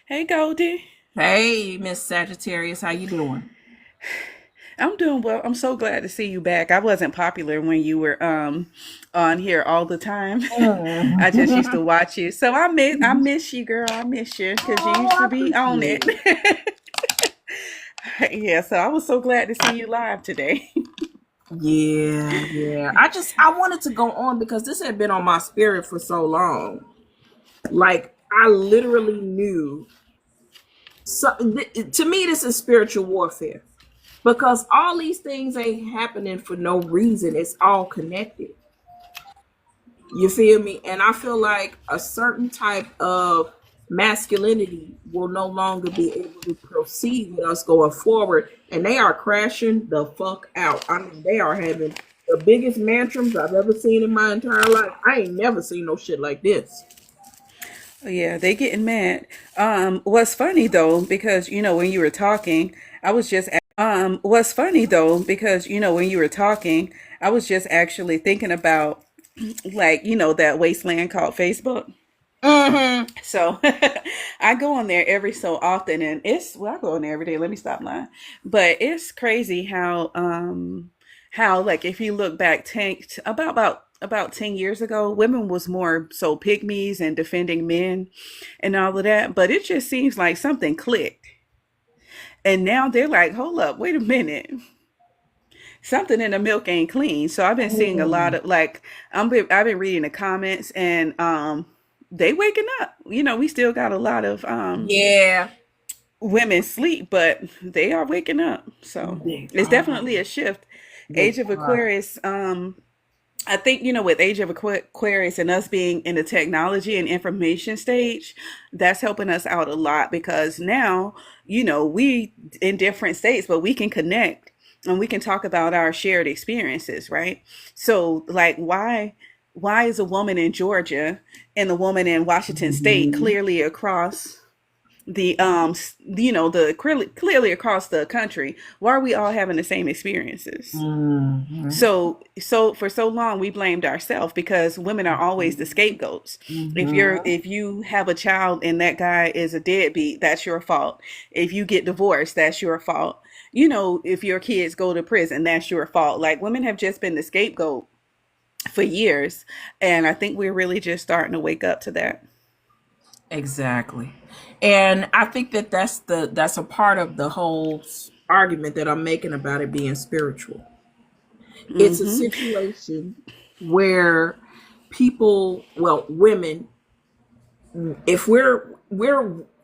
Hey, Goldie. Hey, Miss Sagittarius, how you doing? I'm doing well. I'm so glad to see you back. I wasn't popular when you were on here all the time. I just used to watch you. So I miss you, girl. I miss you because you used to be on it. Yeah, so I was so glad to see you live today. Yeah. I wanted to go on because this had been on my spirit for so long. Like, I literally knew. So, to me, this is spiritual warfare because all these things ain't happening for no reason. It's all connected. You feel me? And I feel like a certain type of masculinity will no longer be able to proceed with us going forward. And they are crashing the fuck out. I mean, they are having the biggest mantrums I've ever seen in my entire life. I ain't never seen no shit like this. Yeah, they getting mad. What's funny though, because when you were talking, I was just what's funny though, because when you were talking, I was just actually thinking about like, that wasteland called Facebook. Mm-hmm. So I go on there every so often and I go on there every day. Let me stop lying. But it's crazy how like if you look back about 10 years ago, women was more so pygmies and defending men and all of that. But it just seems like something clicked. And now they're like, hold up, wait a minute. Something in the milk ain't clean. So I've been seeing a lot of like I've been reading the comments and they waking up. We still got a lot of Yeah. women sleep, but they are waking up. So They it's are. definitely a shift. They Age of are. Aquarius, I think, with Age of Aquarius and us being in the technology and information stage, that's helping us out a lot because now, we in different states, but we can connect and we can talk about our shared experiences, right? So like why is a woman in Georgia and a woman in Washington state Mhm. clearly across the clearly across the country, why are we all having the same experiences? Mhm. So for so long we blamed ourselves because women are always the scapegoats. Mhm. If you have a child and that guy is a deadbeat, that's your fault. If you get divorced, that's your fault. If your kids go to prison, that's your fault. Like women have just been the scapegoat for years, and I think we're really just starting to wake up to that. Exactly. And I think that that's a part of the whole argument that I'm making about it being spiritual. It's a Hmm. situation where people, well, women, if we're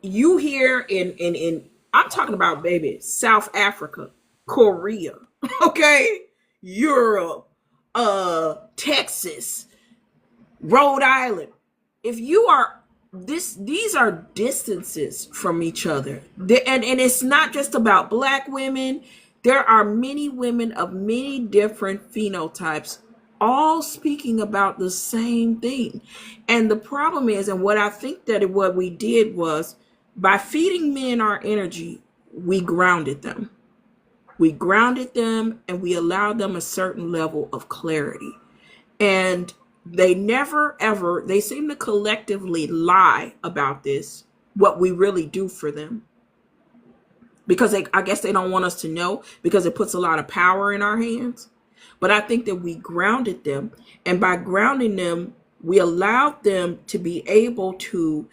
you here in I'm talking about, baby, South Africa, Korea, okay, Europe, Texas, Rhode Island. If you are these are distances from each other. And it's not just about black women. There are many women of many different phenotypes all speaking about the same thing. And the problem is, and what I think that what we did was by feeding men our energy, we grounded them. We grounded them and we allowed them a certain level of clarity. And they never ever, they seem to collectively lie about this, what we really do for them. Because I guess they don't want us to know because it puts a lot of power in our hands. But I think that we grounded them. And by grounding them, we allowed them to be able to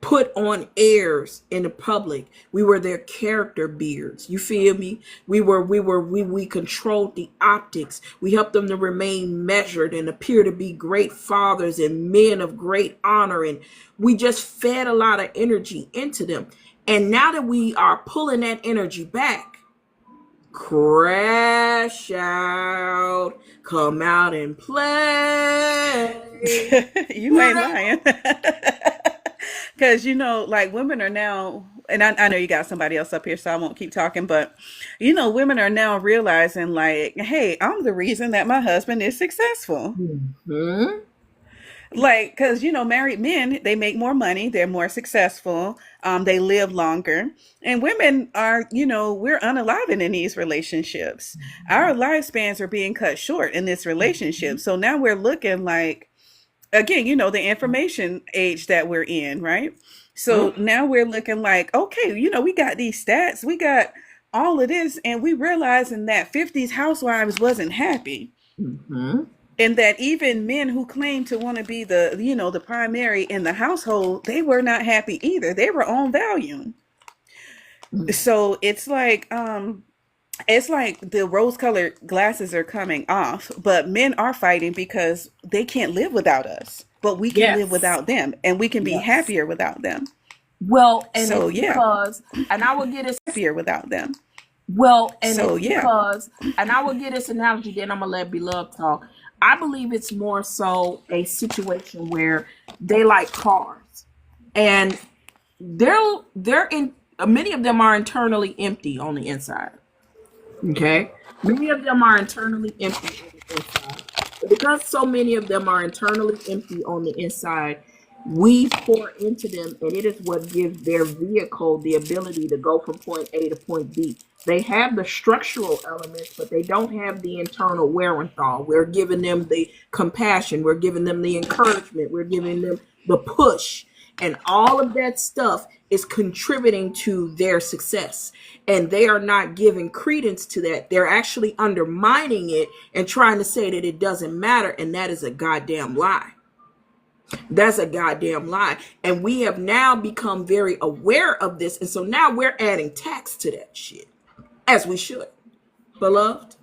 put on airs in the public. We were their character beards. You feel me? We controlled the optics. We helped them to remain measured and appear to be great fathers and men of great honor. And we just fed a lot of energy into them. And now that we are pulling that energy back, crash out, come out and play. You You ain't know? lying. Because, like women are now, and I know you got somebody else up here, so I won't keep talking, but, women are now realizing, like, hey, I'm the reason that my husband is successful. Mhm. Like, because, married men, they make more money, they're more successful, they live longer. And women are, we're unaliving in these relationships. Our lifespans are being cut short in this relationship. So now we're looking like, again, the information age that we're in, right? So now we're looking like, okay, we got these stats, we got all of this, and we realizing that 50s housewives wasn't happy. Mhm. And that even men who claim to want to be the primary in the household, they were not happy either. They were on value. So it's like the rose colored glasses are coming off, but men are fighting because they can't live without us. but we can live Yes. without them and we can be Yes. happier without them. Well, and So it's yeah, because, and I will get this, happier without them. well, and So it's yeah, because, and I will get this analogy, then I'm gonna let Beloved talk. I believe it's more so a situation where they like cars, and they're in. Many of them are internally empty on the inside. Okay. Many of them are internally empty on the inside. But because so many of them are internally empty on the inside, we pour into them, and it is what gives their vehicle the ability to go from point A to point B. They have the structural elements, but they don't have the internal wherewithal. We're giving them the compassion, we're giving them the encouragement, we're giving them the push. And all of that stuff is contributing to their success. And they are not giving credence to that. They're actually undermining it and trying to say that it doesn't matter. And that is a goddamn lie. That's a goddamn lie. And we have now become very aware of this. And so now we're adding tax to that shit, as we should. Beloved?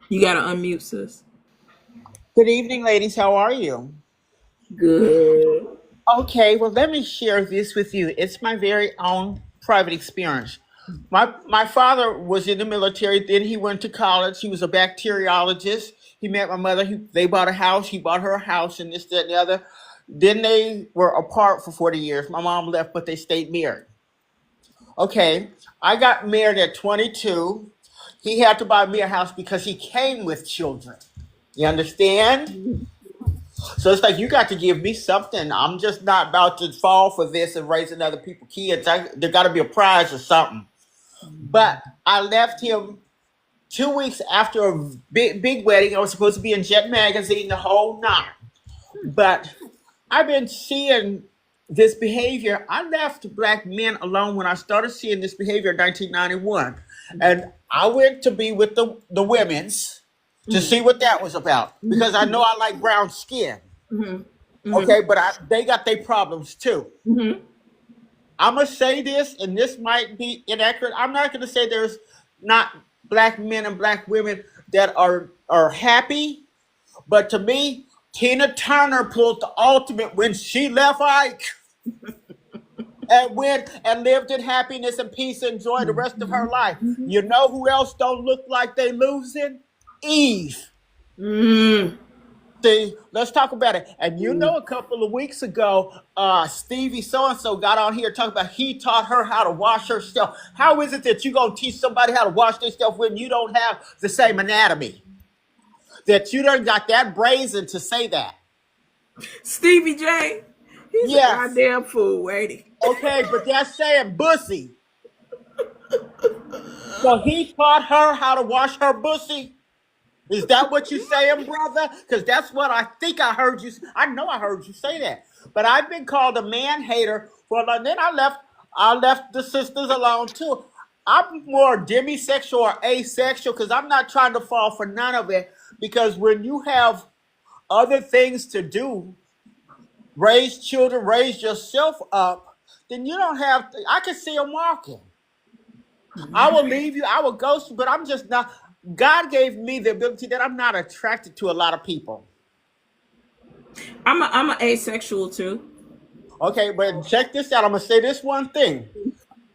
You got to unmute, sis. Good evening, ladies. How are you? Good. Okay, well, let me share this with you. It's my very own private experience. My father was in the military. Then he went to college. He was a bacteriologist. He met my mother. They bought a house. He bought her a house, and this, that, and the other. Then they were apart for 40 years. My mom left, but they stayed married. Okay, I got married at 22. He had to buy me a house because he came with children. You understand? So it's like you got to give me something. I'm just not about to fall for this and raising other people's kids. There got to be a prize or something. But I left him 2 weeks after a big wedding. I was supposed to be in Jet Magazine, the whole nine. But I've been seeing this behavior. I left black men alone when I started seeing this behavior in 1991. And I went to be with the women's to see what that was about because I know I like brown skin. Okay, but they got their problems too. I'm gonna say this, and this might be inaccurate. I'm not gonna say there's not black men and black women that are happy, but to me, Tina Turner pulled the ultimate when she left Ike and went and lived in happiness and peace and joy the rest of her life. You know who else don't look like they losing? Eve. See, let's talk about it. And you know, a couple of weeks ago, Stevie so-and-so got on here talking about he taught her how to wash herself. How is it that you going to teach somebody how to wash themselves when you don't have the same anatomy? That you done got that brazen to say that. Stevie J, he's a goddamn fool, ain't he? Okay, but that's saying bussy. So he taught her how to wash her bussy? Is that what you're saying, brother? Because that's what I think I heard you. I know I heard you say that. But I've been called a man hater for. Then I left the sisters alone too. I'm more demisexual or asexual because I'm not trying to fall for none of it. Because when you have other things to do, raise children, raise yourself up, then you don't have. I can see them walking. I will leave you. I will ghost you, but I'm just not. God gave me the ability that I'm not attracted to a lot of people. I'm a asexual too. Okay, but check this out. I'm gonna say this one thing.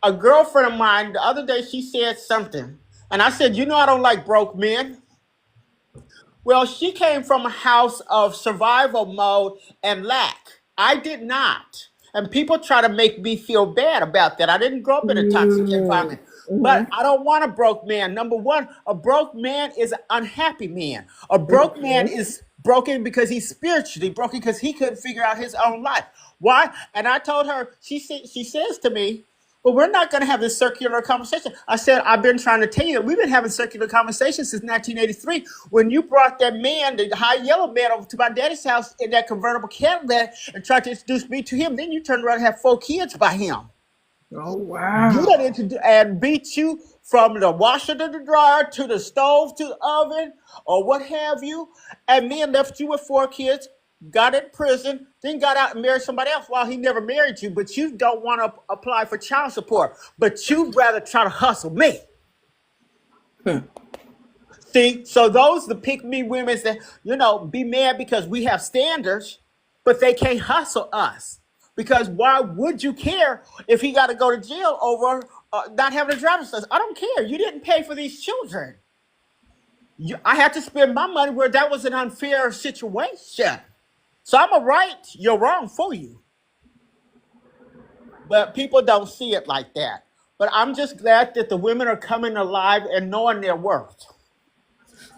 A girlfriend of mine the other day she said something, and I said, "You know, I don't like broke men." Well, she came from a house of survival mode and lack. I did not. And people try to make me feel bad about that. I didn't grow up in a toxic environment. But I don't want a broke man. Number one, a broke man is an unhappy man. A broke man is broken because he's spiritually broken because he couldn't figure out his own life. Why? And I told her, she says to me, well, we're not going to have this circular conversation. I said, I've been trying to tell you that we've been having circular conversations since 1983. When you brought that man, the high yellow man, over to my daddy's house in that convertible Cadillac and tried to introduce me to him, then you turned around and had 4 kids by him. Oh, wow. You done introduce and beat you from the washer to the dryer to the stove to the oven or what have you. And me and left you with 4 kids. Got in prison, then got out and married somebody else while he never married you, but you don't want to apply for child support, but you'd rather try to hustle me. See, so those the pick me women that be mad because we have standards, but they can't hustle us. Because why would you care if he got to go to jail over not having a driver's license? I don't care. You didn't pay for these children. I had to spend my money where that was an unfair situation. So I'm a right, you're wrong for you. But people don't see it like that. But I'm just glad that the women are coming alive and knowing their worth.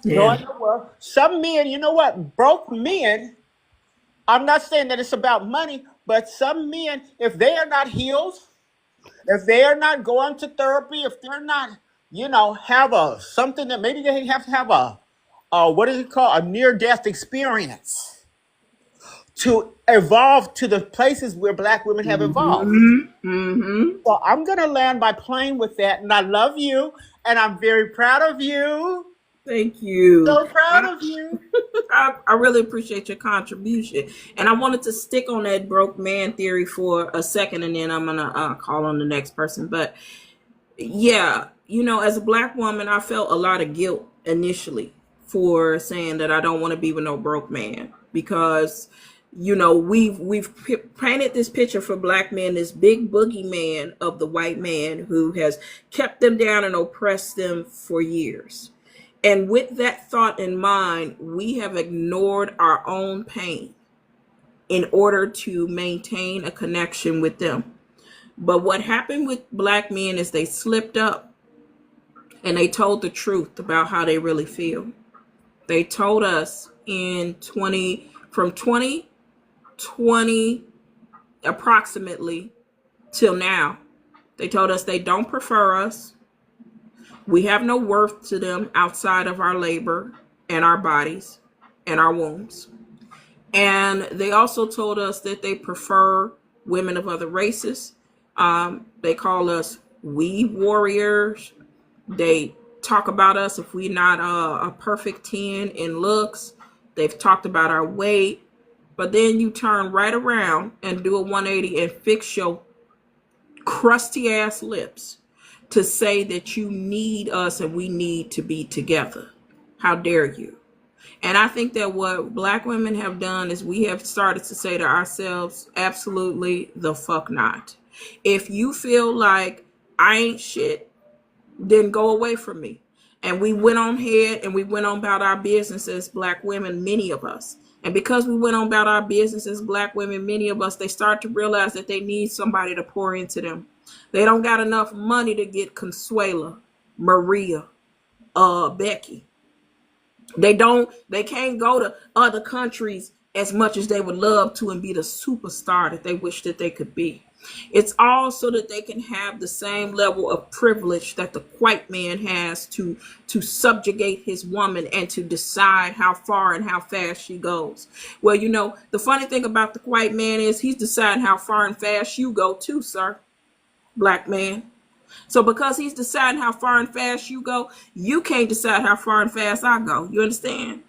Yeah. Knowing their worth. Some men, you know what? Broke men, I'm not saying that it's about money, but some men, if they are not healed, if they are not going to therapy, if they're not, have something that maybe they have to have what is it called? A near-death experience to evolve to the places where Black women have evolved. So I'm going to land by playing with that. And I love you. And I'm very proud of you. Thank you. So proud of you. I really appreciate your contribution. And I wanted to stick on that broke man theory for a second, and then I'm going to call on the next person. But yeah, as a Black woman, I felt a lot of guilt initially for saying that I don't want to be with no broke man, because we've painted this picture for Black men, this big boogeyman of the white man who has kept them down and oppressed them for years. And with that thought in mind, we have ignored our own pain in order to maintain a connection with them. But what happened with Black men is they slipped up and they told the truth about how they really feel. They told us from 2020 approximately till now, they told us they don't prefer us. We have no worth to them outside of our labor and our bodies and our wombs. And they also told us that they prefer women of other races. They call us weed warriors. They talk about us if we're not a perfect 10 in looks. They've talked about our weight. But then you turn right around and do a 180 and fix your crusty ass lips to say that you need us and we need to be together. How dare you? And I think that what Black women have done is we have started to say to ourselves, absolutely the fuck not. If you feel like I ain't shit, then go away from me. And we went on ahead and we went on about our business as Black women, many of us. And because we went on about our business as Black women, many of us, they start to realize that they need somebody to pour into them. They don't got enough money to get Consuela, Maria, Becky. They can't go to other countries as much as they would love to and be the superstar that they wish that they could be. It's all so that they can have the same level of privilege that the white man has to subjugate his woman and to decide how far and how fast she goes. Well, the funny thing about the white man is he's deciding how far and fast you go too, sir, Black man. So because he's deciding how far and fast you go, you can't decide how far and fast I go. You understand?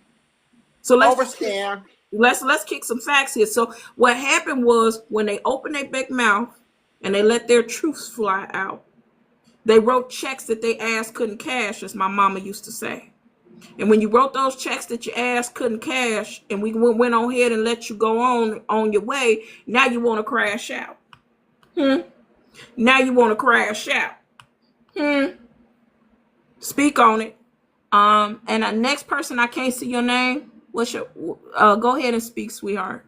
So let's kick some facts here. So what happened was when they opened their big mouth and they let their truths fly out, they wrote checks that they ass couldn't cash, as my mama used to say. And when you wrote those checks that your ass couldn't cash, and we went on ahead and let you go on your way, now you want to crash out. Now you want to crash out. Speak on it. And the next person, I can't see your name. What's your? Go ahead and speak, sweetheart.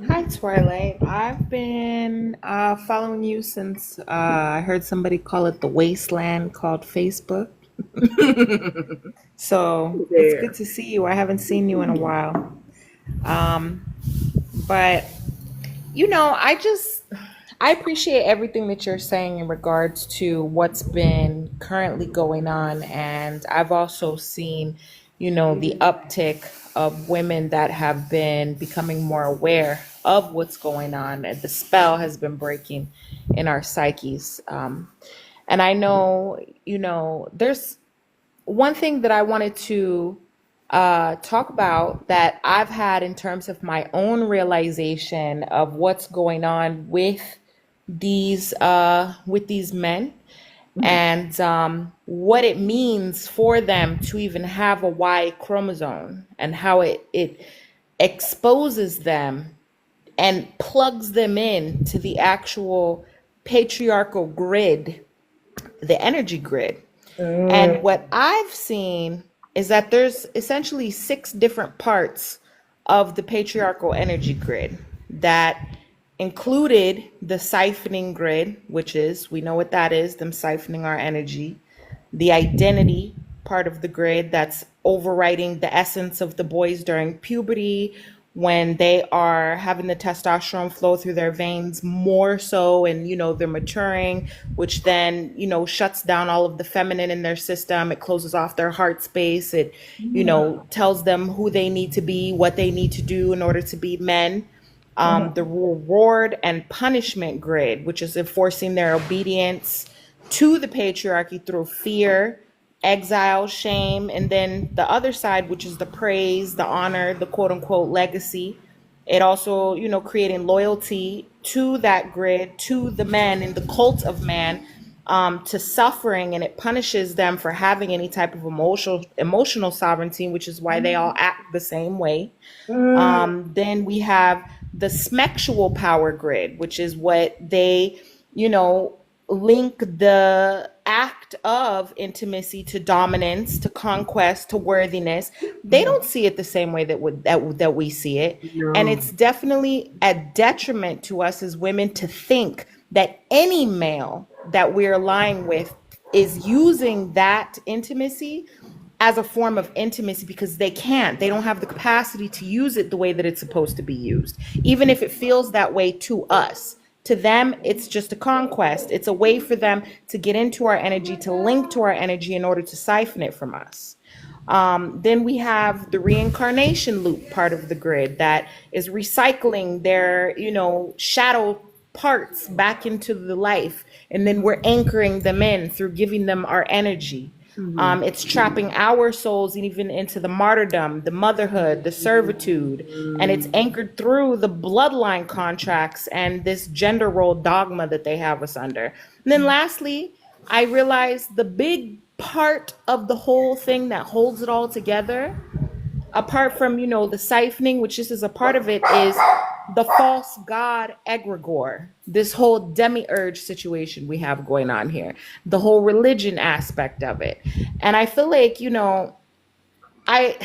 Hi, Twilight. I've been following you since I heard somebody call it the wasteland called Facebook. So it's good to see you. I haven't seen you in a while. But, I appreciate everything that you're saying in regards to what's been currently going on. And I've also seen, the uptick of women that have been becoming more aware of what's going on. And the spell has been breaking in our psyches. And I know, there's one thing that I wanted to talk about that I've had in terms of my own realization of what's going on with these men. and what it means for them to even have a Y chromosome, and how it exposes them and plugs them in to the actual patriarchal grid, the energy grid. And what I've seen is that there's essentially 6 different parts of the patriarchal energy grid that included the siphoning grid, which is, we know what that is, them siphoning our energy, the identity part of the grid that's overriding the essence of the boys during puberty, when they are having the testosterone flow through their veins more so, and they're maturing, which then shuts down all of the feminine in their system. It closes off their heart space. It tells them who they need to be, what they need to do in order to be men. The reward and punishment grid, which is enforcing their obedience to the patriarchy through fear, exile, shame, and then the other side, which is the praise, the honor, the quote unquote legacy. It also, creating loyalty to that grid, to the man and the cult of man, to suffering, and it punishes them for having any type of emotional sovereignty, which is why they all act the same way. Then we have the smexual power grid, which is what they, link the act of intimacy to dominance, to conquest, to worthiness. They don't see it the same way that we see it. And it's definitely a detriment to us as women to think that any male that we're lying with is using that intimacy as a form of intimacy, because they don't have the capacity to use it the way that it's supposed to be used, even if it feels that way to us. To them, it's just a conquest. It's a way for them to get into our energy, to link to our energy in order to siphon it from us. Then we have the reincarnation loop part of the grid that is recycling their, shadow parts back into the life. And then we're anchoring them in through giving them our energy. It's trapping our souls even into the martyrdom, the motherhood, the servitude, and it's anchored through the bloodline contracts and this gender role dogma that they have us under. And then lastly, I realized the big part of the whole thing that holds it all together, apart from, the siphoning, which this is a part of it, is the false god egregore, this whole demiurge situation we have going on here, the whole religion aspect of it. And I feel like, I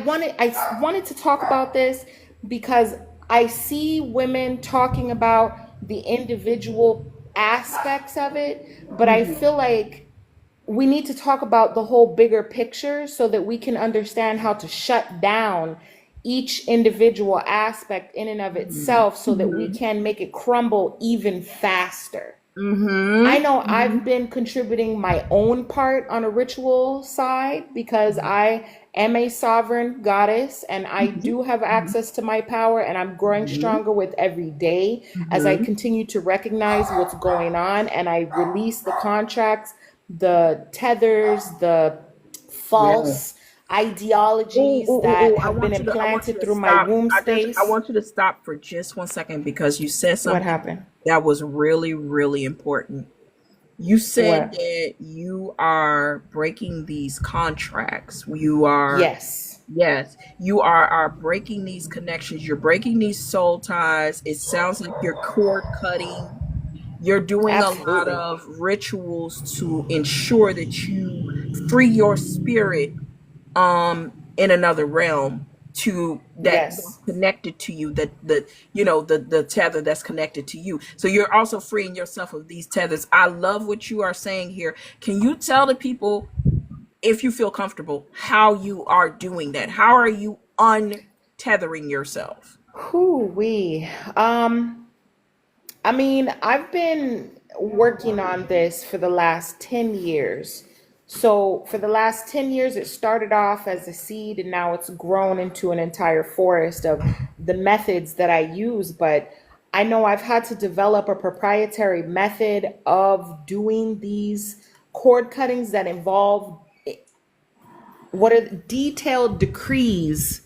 wanted to talk about this because I see women talking about the individual aspects of it, but I feel like we need to talk about the whole bigger picture so that we can understand how to shut down each individual aspect in and of itself so that we can make it crumble even faster. I know I've been contributing my own part on a ritual side because I am a sovereign goddess and I do have access to my power, and I'm growing stronger with every day as I continue to recognize what's going on, and I release the contracts, the tethers, the false ideologies that have been implanted through my womb space. I want you to stop for just 1 second because you said something What happened? that was really, really important. You said What? that you are breaking these contracts. You are, Yes. yes, you are breaking these connections. You're breaking these soul ties. It sounds like you're cord cutting. You're doing a lot Absolutely. of rituals to ensure that you free your spirit in another realm to that's Yes. connected to you, that the tether that's connected to you. So you're also freeing yourself of these tethers. I love what you are saying here. Can you tell the people, if you feel comfortable, how you are doing that? How are you untethering yourself? Whoo-wee. I mean, I've been working on this for the last 10 years. So for the last 10 years, it started off as a seed and now it's grown into an entire forest of the methods that I use. But I know I've had to develop a proprietary method of doing these cord cuttings that involve what are detailed decrees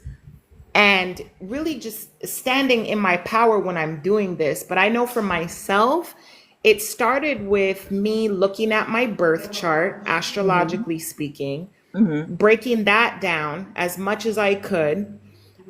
and really just standing in my power when I'm doing this. But I know for myself, It started with me looking at my birth chart, Mm-hmm. astrologically speaking, Mm-hmm. breaking that down as much as I could.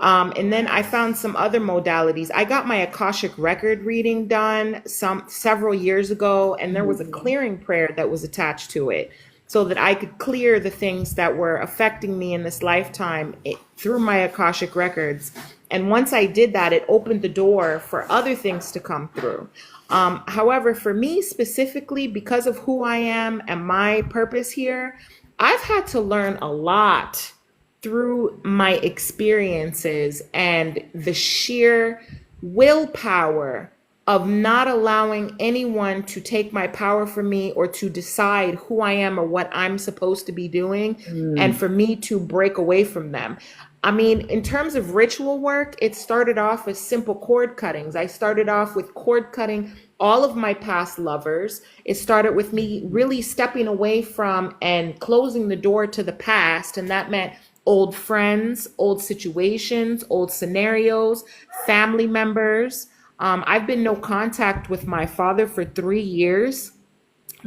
And then I found some other modalities. I got my Akashic record reading done several years ago, and there was a Mm-hmm. clearing prayer that was attached to it so that I could clear the things that were affecting me in this lifetime through my Akashic records. And once I did that, it opened the door for other things to come through. However, for me specifically, because of who I am and my purpose here, I've had to learn a lot through my experiences and the sheer willpower of not allowing anyone to take my power from me or to decide who I am or what I'm supposed to be doing, and Mm-hmm. for me to break away from them. I mean, in terms of ritual work, it started off as simple cord cuttings. I started off with cord cutting all of my past lovers. It started with me really stepping away from and closing the door to the past. And that meant old friends, old situations, old scenarios, family members. I've been no contact with my father for 3 years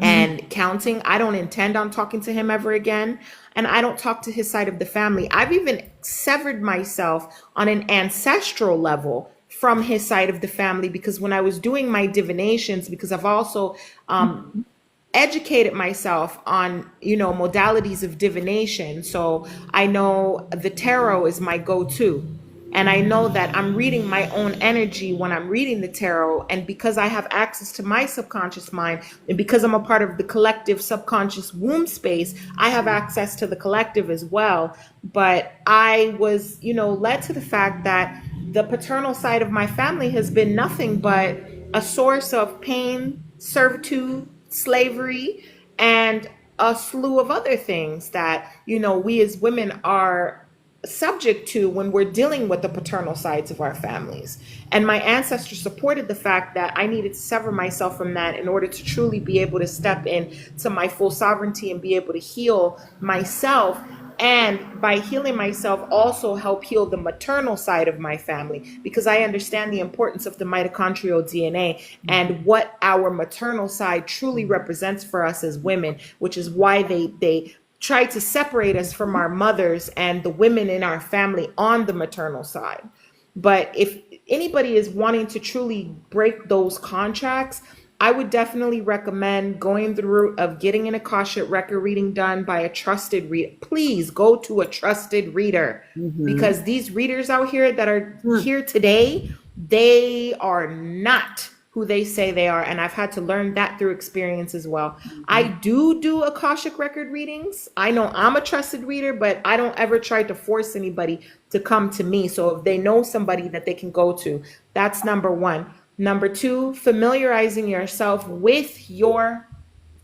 and counting. I don't intend on talking to him ever again. And I don't talk to his side of the family. I've even severed myself on an ancestral level from his side of the family because when I was doing my divinations, because I've also educated myself on, modalities of divination. So I know the tarot is my go-to. And I know that I'm reading my own energy when I'm reading the tarot. And because I have access to my subconscious mind, and because I'm a part of the collective subconscious womb space, I have access to the collective as well. But I was, led to the fact that the paternal side of my family has been nothing but a source of pain, servitude, slavery, and a slew of other things that, we as women are subject to when we're dealing with the paternal sides of our families. And my ancestors supported the fact that I needed to sever myself from that in order to truly be able to step in to my full sovereignty and be able to heal myself. And by healing myself, also help heal the maternal side of my family because I understand the importance of the mitochondrial DNA and what our maternal side truly represents for us as women, which is why they try to separate us from our mothers and the women in our family on the maternal side. But if anybody is wanting to truly break those contracts, I would definitely recommend going the route of getting an Akashic record reading done by a trusted reader. Please go to a trusted reader Mm-hmm. because these readers out here that are here today, they are not who they say they are. And I've had to learn that through experience as well. I do Akashic record readings. I know I'm a trusted reader, but I don't ever try to force anybody to come to me. So if they know somebody that they can go to, that's number one. Number two, familiarizing yourself with your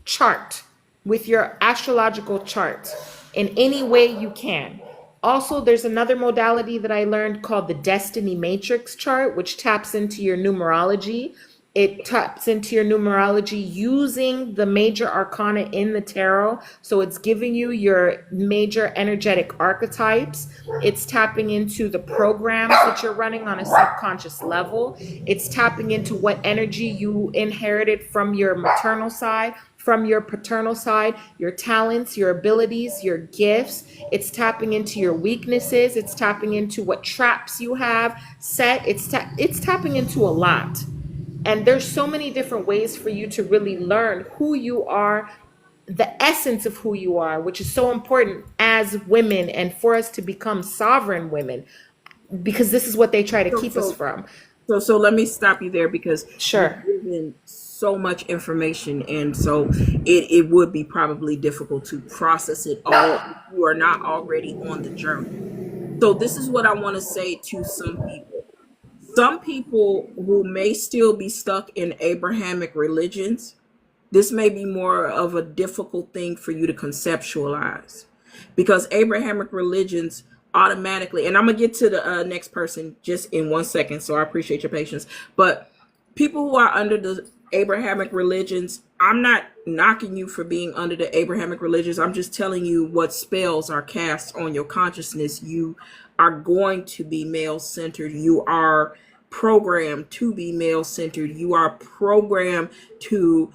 chart, with your astrological chart in any way you can. Also, there's another modality that I learned called the Destiny Matrix chart, which taps into your numerology. It taps into your numerology using the major arcana in the tarot. So it's giving you your major energetic archetypes. It's tapping into the programs that you're running on a subconscious level. It's tapping into what energy you inherited from your maternal side, from your paternal side, your talents, your abilities, your gifts. It's tapping into your weaknesses. It's tapping into what traps you have set. It's tapping into a lot. And there's so many different ways for you to really learn who you are, the essence of who you are, which is so important as women and for us to become sovereign women, because this is what they try to So, keep us so, from. so let me stop you there because you've Sure. given so much information, and so it would be probably difficult to process it all if you are not already on the journey. So this is what I want to say to some people. Some people who may still be stuck in Abrahamic religions, this may be more of a difficult thing for you to conceptualize because Abrahamic religions automatically, and I'm gonna get to the next person just in 1 second, so I appreciate your patience. But people who are under the Abrahamic religions, I'm not knocking you for being under the Abrahamic religions. I'm just telling you what spells are cast on your consciousness. You are going to be male centered. You are programmed to be male centered. You are programmed to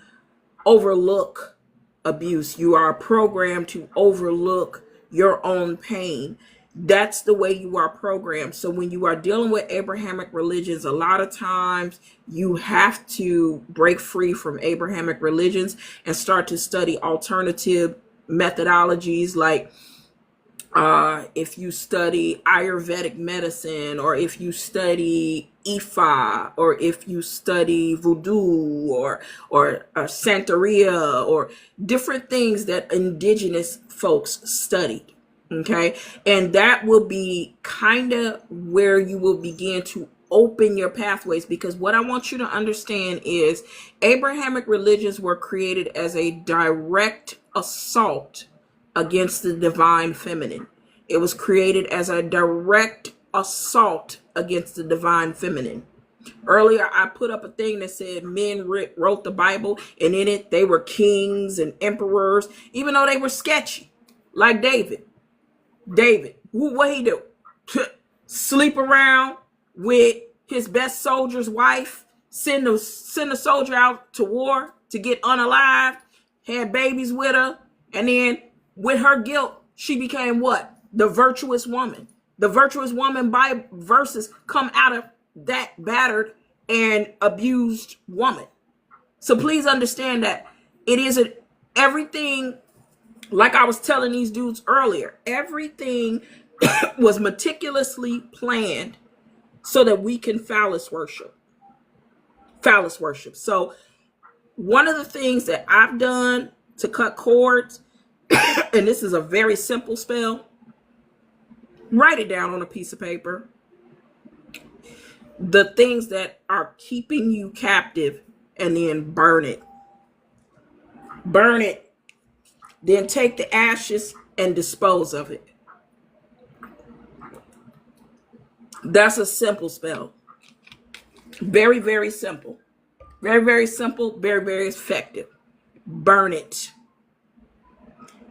overlook abuse. You are programmed to overlook your own pain. That's the way you are programmed. So when you are dealing with Abrahamic religions, a lot of times you have to break free from Abrahamic religions and start to study alternative methodologies, like if you study Ayurvedic medicine, or if you study Ifa, or if you study voodoo, or Santeria, or different things that indigenous folks studied. Okay, and that will be kind of where you will begin to open your pathways, because what I want you to understand is Abrahamic religions were created as a direct assault against the divine feminine. It was created as a direct assault against the divine feminine. Earlier, I put up a thing that said men wrote the Bible, and in it, they were kings and emperors, even though they were sketchy, like David. David, what he do? Sleep around with his best soldier's wife, send a soldier out to war to get unalived, had babies with her, and then with her guilt, she became what? The virtuous woman. The virtuous woman by verses come out of that battered and abused woman. So please understand that it isn't everything. Like I was telling these dudes earlier, everything was meticulously planned so that we can phallus worship. Phallus worship. So one of the things that I've done to cut cords, and this is a very simple spell, write it down on a piece of paper. The things that are keeping you captive, and then burn it. Burn it. Then take the ashes and dispose of it. That's a simple spell. Very, very simple. Very, very simple. Very, very effective. Burn it.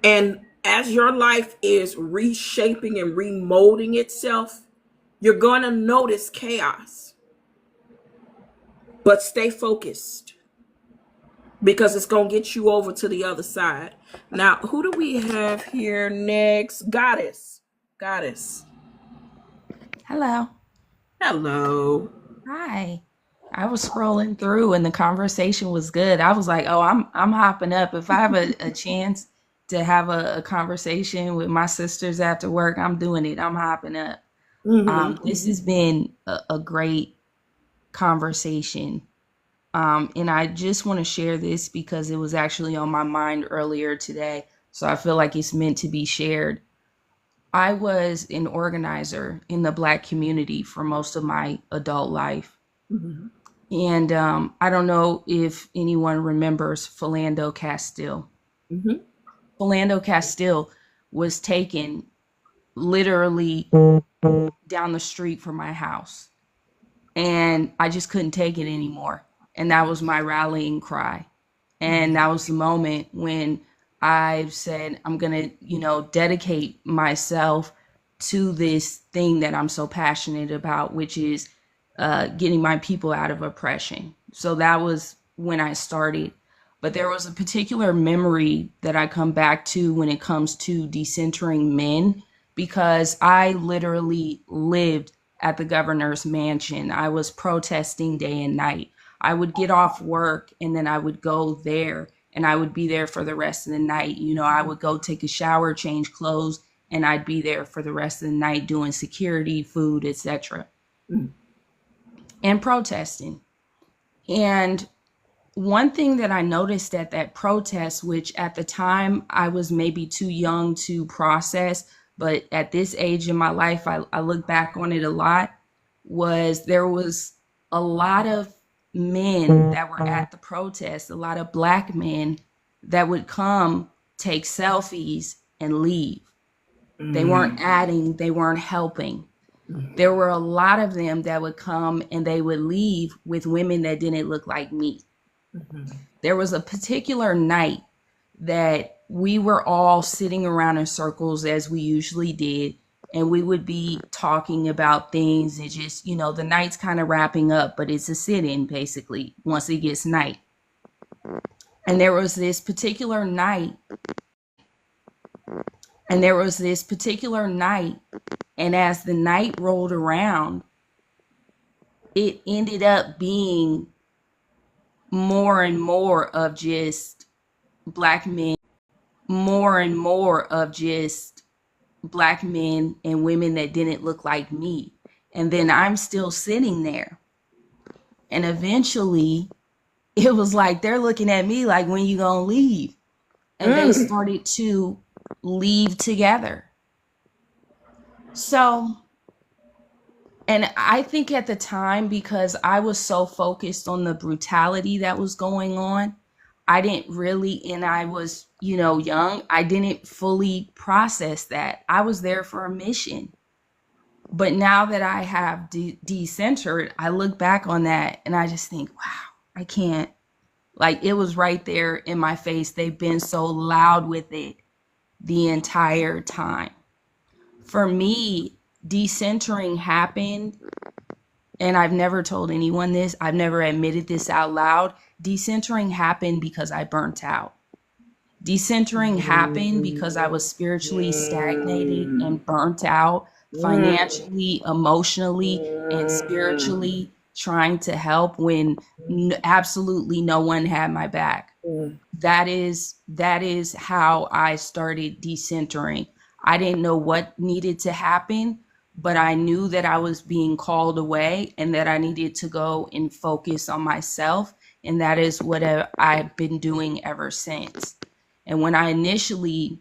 And as your life is reshaping and remolding itself, you're going to notice chaos. But stay focused, because it's going to get you over to the other side. Now, who do we have here next? Goddess. Goddess. Hello. Hello. Hi. I was scrolling through and the conversation was good. I was like, oh, I'm hopping up. If I have a chance to have a conversation with my sisters after work, I'm doing it. I'm hopping up. This has been a great conversation. And I just want to share this because it was actually on my mind earlier today. So I feel like it's meant to be shared. I was an organizer in the Black community for most of my adult life. And I don't know if anyone remembers Philando Castile. Philando Castile was taken literally down the street from my house. And I just couldn't take it anymore. And that was my rallying cry. And that was the moment when I said, I'm going to, dedicate myself to this thing that I'm so passionate about, which is getting my people out of oppression. So that was when I started. But there was a particular memory that I come back to when it comes to decentering men, because I literally lived at the governor's mansion. I was protesting day and night. I would get off work and then I would go there and I would be there for the rest of the night. I would go take a shower, change clothes, and I'd be there for the rest of the night doing security, food, etc. And protesting. And one thing that I noticed at that protest, which at the time I was maybe too young to process, but at this age in my life, I look back on it a lot, was there was a lot of men that were at the protest, a lot of Black men that would come, take selfies, and leave. They weren't adding, they weren't helping. There were a lot of them that would come and they would leave with women that didn't look like me. There was a particular night that we were all sitting around in circles as we usually did, and we would be talking about things and just, you know, the night's kind of wrapping up, but it's a sit-in basically once it gets night. And there was this particular night, and as the night rolled around, it ended up being more and more of just black men, and women that didn't look like me. And then I'm still sitting there. And eventually it was like they're looking at me like, when you gonna leave? And they started to leave together. So, and I think at the time, because I was so focused on the brutality that was going on, I didn't really, and I was, you know, young, I didn't fully process that. I was there for a mission. But now that I have decentered, I look back on that and I just think, wow, I can't, like, it was right there in my face. They've been so loud with it the entire time. For me, decentering happened, and I've never told anyone this, I've never admitted this out loud. Decentering happened because I burnt out. Decentering happened because I was spiritually stagnated and burnt out, financially, emotionally, and spiritually, trying to help when absolutely no one had my back. That is how I started decentering. I didn't know what needed to happen, but I knew that I was being called away and that I needed to go and focus on myself. And that is what I've been doing ever since. And when I initially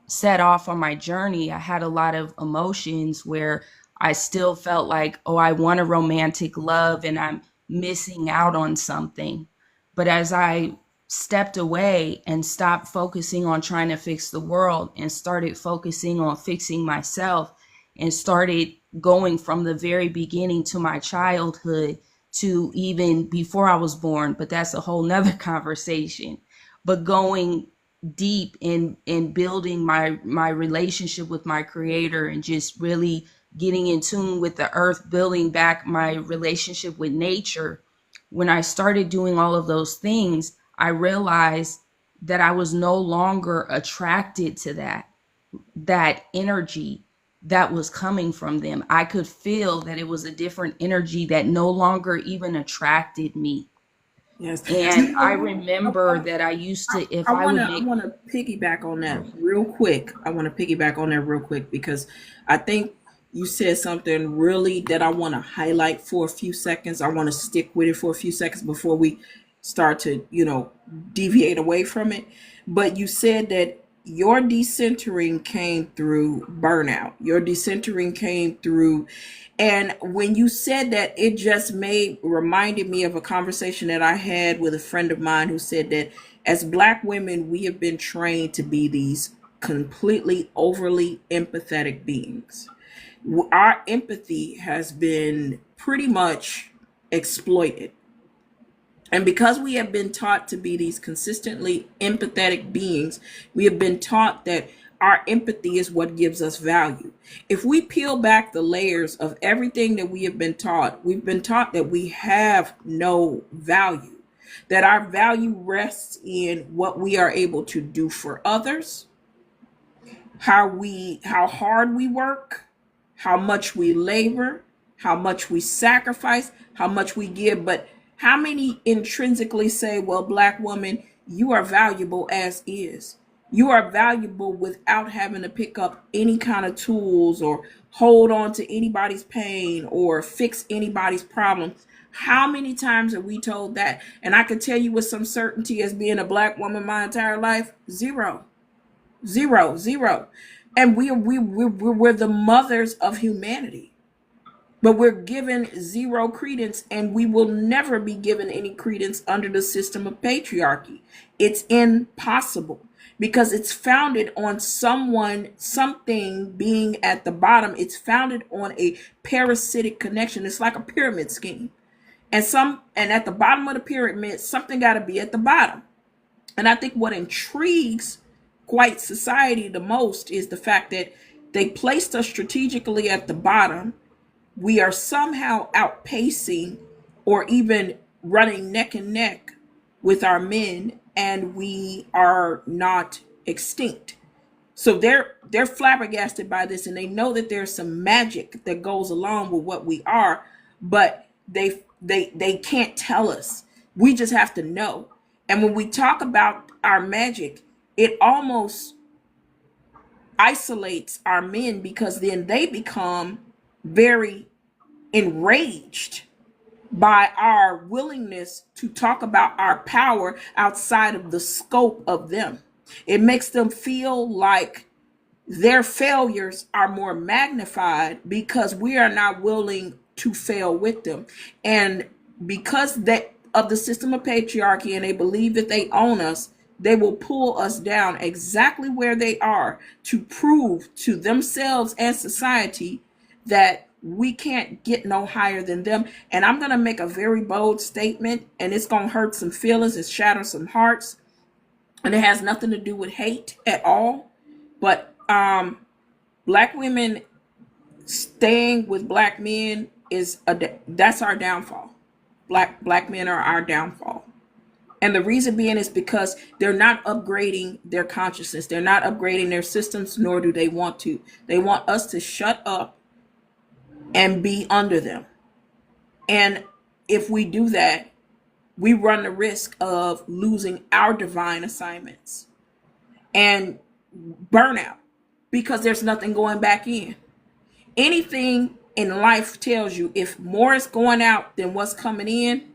set off on my journey, I had a lot of emotions where I still felt like, oh, I want a romantic love and I'm missing out on something. But as I stepped away and stopped focusing on trying to fix the world and started focusing on fixing myself, and started going from the very beginning to my childhood to even before I was born, but that's a whole nother conversation. But going deep in building my relationship with my creator and just really getting in tune with the earth, building back my relationship with nature. When I started doing all of those things, I realized that I was no longer attracted to that energy that was coming from them. I could feel that it was a different energy that no longer even attracted me. Yes. And I remember that I used to, if I would make. I want to piggyback on that real quick. Because I think you said something really that I want to highlight for a few seconds. I want to stick with it for a few seconds before we start to, deviate away from it. But you said that your decentering came through burnout. Your decentering came through. And when you said that, it just reminded me of a conversation that I had with a friend of mine who said that as Black women, we have been trained to be these completely overly empathetic beings. Our empathy has been pretty much exploited. And because we have been taught to be these consistently empathetic beings, we have been taught that our empathy is what gives us value. If we peel back the layers of everything that we have been taught, we've been taught that we have no value, that our value rests in what we are able to do for others, how hard we work, how much we labor, how much we sacrifice, how much we give. But how many intrinsically say, well, Black woman, you are valuable as is. You are valuable without having to pick up any kind of tools or hold on to anybody's pain or fix anybody's problems. How many times are we told that? And I can tell you with some certainty, as being a Black woman my entire life, zero. And we're the mothers of humanity. But we're given zero credence, and we will never be given any credence under the system of patriarchy. It's impossible because it's founded on something being at the bottom. It's founded on a parasitic connection. It's like a pyramid scheme. And at the bottom of the pyramid, something got to be at the bottom. And I think what intrigues white society the most is the fact that They placed us strategically at the bottom. We are somehow outpacing or even running neck and neck with our men, and we are not extinct. So they're flabbergasted by this, and they know that there's some magic that goes along with what we are, but they can't tell us. We just have to know. And when we talk about our magic, it almost isolates our men, because then they become very enraged by our willingness to talk about our power outside of the scope of them. It makes them feel like their failures are more magnified because we are not willing to fail with them. And because they of the system of patriarchy, and they believe that they own us, they will pull us down exactly where they are to prove to themselves and society that we can't get no higher than them. And I'm going to make a very bold statement, and it's going to hurt some feelings and shatter some hearts. And it has nothing to do with hate at all. But black women staying with black men that's our downfall. Black men are our downfall. And the reason being is because they're not upgrading their consciousness. They're not upgrading their systems, nor do they want to. They want us to shut up and be under them. And if we do that, we run the risk of losing our divine assignments and burnout, because there's nothing going back in. Anything in life tells you if more is going out than what's coming in,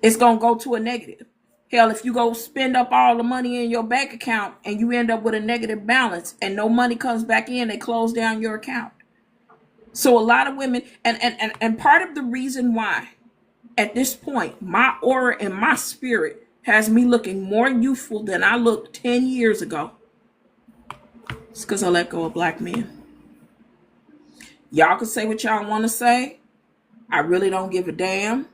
it's going to go to a negative. Hell, if you go spend up all the money in your bank account and you end up with a negative balance and no money comes back in, they close down your account. So a lot of women, and part of the reason why at this point my aura and my spirit has me looking more youthful than I looked 10 years ago, it's because I let go of black men. Y'all can say what y'all want to say. I really don't give a damn.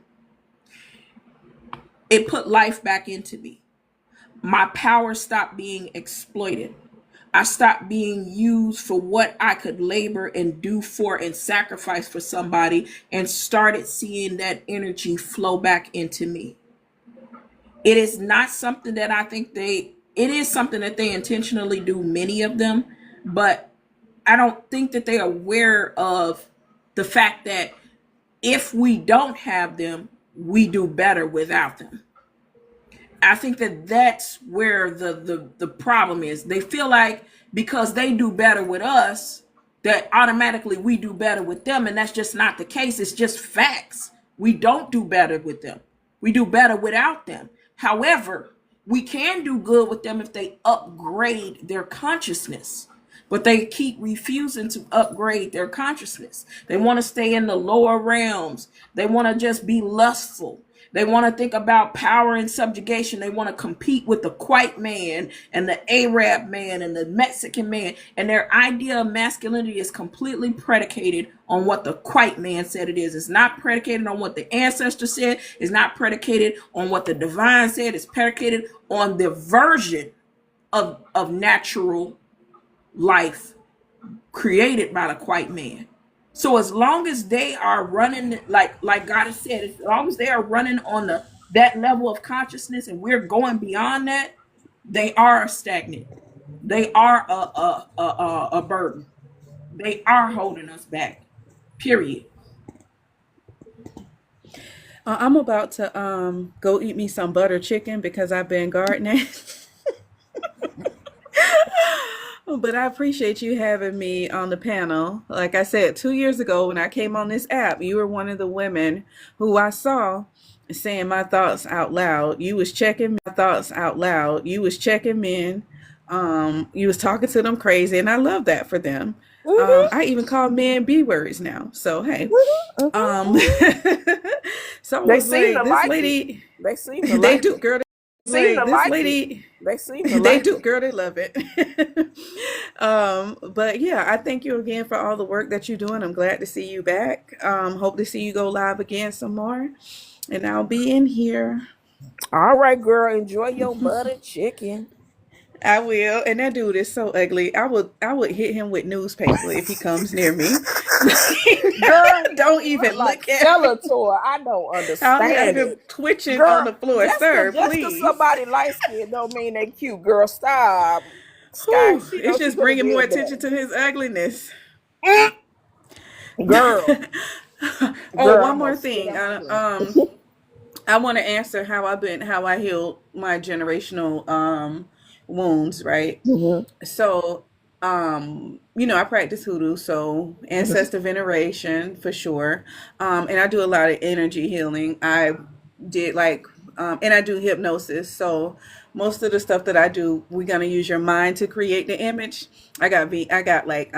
It put life back into me. My power stopped being exploited. I stopped being used for what I could labor and do for and sacrifice for somebody, and started seeing that energy flow back into me. It is not something that I think it is something that they intentionally do, many of them, but I don't think that they're aware of the fact that if we don't have them, we do better without them. I think that that's where the problem is. They feel like because they do better with us, that automatically we do better with them. And that's just not the case. It's just facts. We don't do better with them. We do better without them. However, we can do good with them if they upgrade their consciousness. But they keep refusing to upgrade their consciousness. They want to stay in the lower realms. They want to just be lustful. They want to think about power and subjugation. They want to compete with the white man and the Arab man and the Mexican man. And their idea of masculinity is completely predicated on what the white man said it is. It's not predicated on what the ancestor said. It's not predicated on what the divine said. It's predicated on the version of natural life created by the white man. So as long as they are running, like God has said, as long as they are running on that level of consciousness, and we're going beyond that, they are stagnant. They are a burden. They are holding us back. Period. I'm about to go eat me some butter chicken because I've been gardening. But I appreciate you having me on the panel. Like I said, 2 years ago when I came on this app, you were one of the women who I saw saying my thoughts out loud. You was checking my thoughts out loud. You was checking men. You was talking to them crazy, and I love that for them. I even call men B words now. So hey, so They I was seem like, to this like lady, it. They seem to they like do, it. girl. Seem to This like lady, it. They seem to they like do, it. girl. They love it. But yeah, I thank you again for all the work that you're doing. I'm glad to see you back. Hope to see you go live again some more, and I'll be in here. All right, girl. Enjoy your butter chicken. I will. And that dude is so ugly. I would hit him with newspaper if he comes near me. Girl, Don't he run even like look at me. Skeletor. I don't I'll have understand him it. twitching on Girl, the floor. Sir, just cause please. somebody light skinned don't mean they cute. Girl, stop. Sky, Whew, she it's knows she just could have bringing more did attention to his ugliness. that. Girl, Oh, girl, one I'm more gonna sit thing. up I, here. I want to answer how I healed my generational wounds, right? Hmm. So, I practice hoodoo, so ancestor veneration for sure. And I do a lot of energy healing. I did and I do hypnosis. So most of the stuff that I do, we're gonna use your mind to create the image. I got like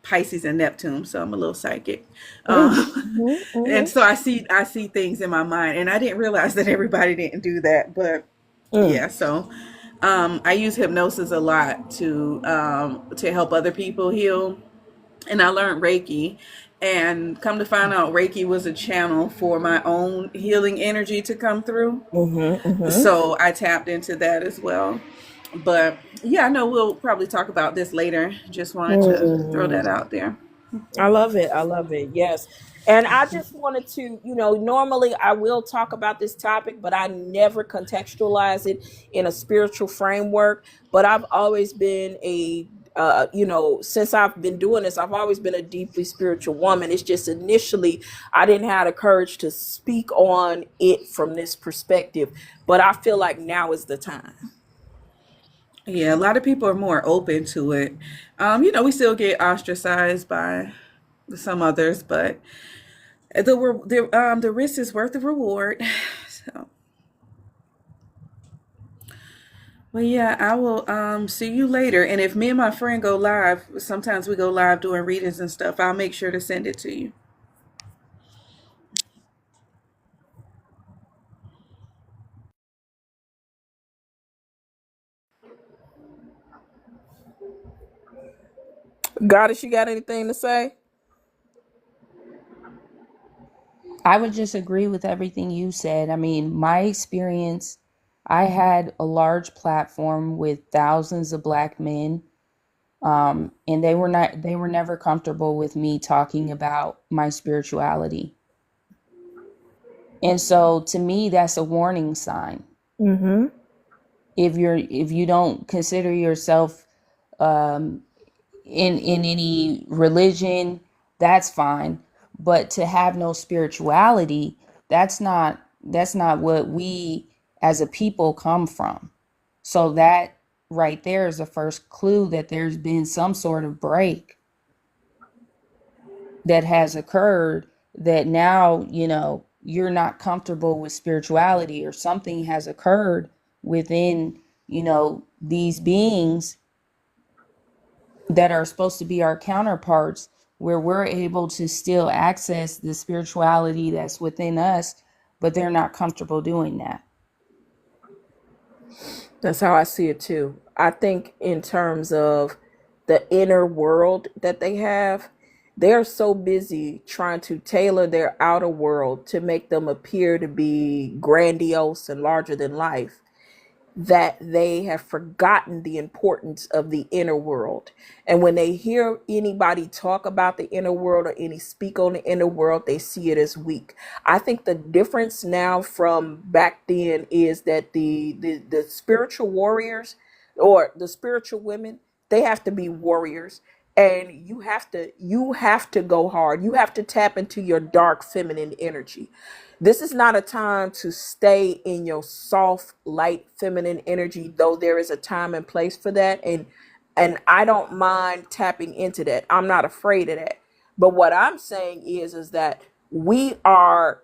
Pisces and Neptune, so I'm a little psychic. And so I see things in my mind, and I didn't realize that everybody didn't do that, but yeah. So I use hypnosis a lot to help other people heal, and I learned Reiki. And come to find out, Reiki was a channel for my own healing energy to come through. So I tapped into that as well. But yeah, I know we'll probably talk about this later. Just wanted to throw that out there. I love it. I love it. Yes. And I just wanted to, normally I will talk about this topic, but I never contextualize it in a spiritual framework. But I've always been since I've been doing this, I've always been a deeply spiritual woman. It's just initially I didn't have the courage to speak on it from this perspective. But I feel like now is the time. Yeah, a lot of people are more open to it. We still get ostracized by some others, but the risk is worth the reward. So, well, yeah, I will see you later. And if me and my friend go live, sometimes we go live doing readings and stuff. I'll make sure to send it to you. Goddess, you got anything to say? I would just agree with everything you said. I mean, my experience, I had a large platform with thousands of black men, and they were never comfortable with me talking about my spirituality. And so to me, that's a warning sign. Mm-hmm. If you don't consider yourself um, in any religion, that's fine. But to have no spirituality, that's not what we as a people come from. So that right there is the first clue that there's been some sort of break that has occurred, that now, you're not comfortable with spirituality, or something has occurred within, these beings that are supposed to be our counterparts, where we're able to still access the spirituality that's within us, but they're not comfortable doing that. That's how I see it too. I think in terms of the inner world that they have, they're so busy trying to tailor their outer world to make them appear to be grandiose and larger than life, that they have forgotten the importance of the inner world. And when they hear anybody talk about the inner world or any speak on the inner world, they see it as weak. I think the difference now from back then is that the spiritual warriors or the spiritual women, they have to be warriors. And you have to go hard. You have to tap into your dark feminine energy. This is not a time to stay in your soft, light, feminine energy, though there is a time and place for that. And I don't mind tapping into that. I'm not afraid of that. But what I'm saying is that we are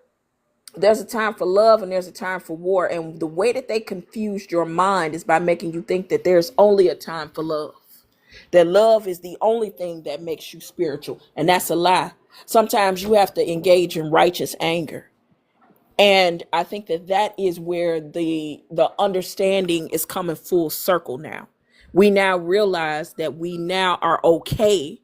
there's a time for love and there's a time for war. And the way that they confused your mind is by making you think that there's only a time for love. That love is the only thing that makes you spiritual. And that's a lie. Sometimes you have to engage in righteous anger. And I think that that is where the understanding is coming full circle now. We now realize that we now are okay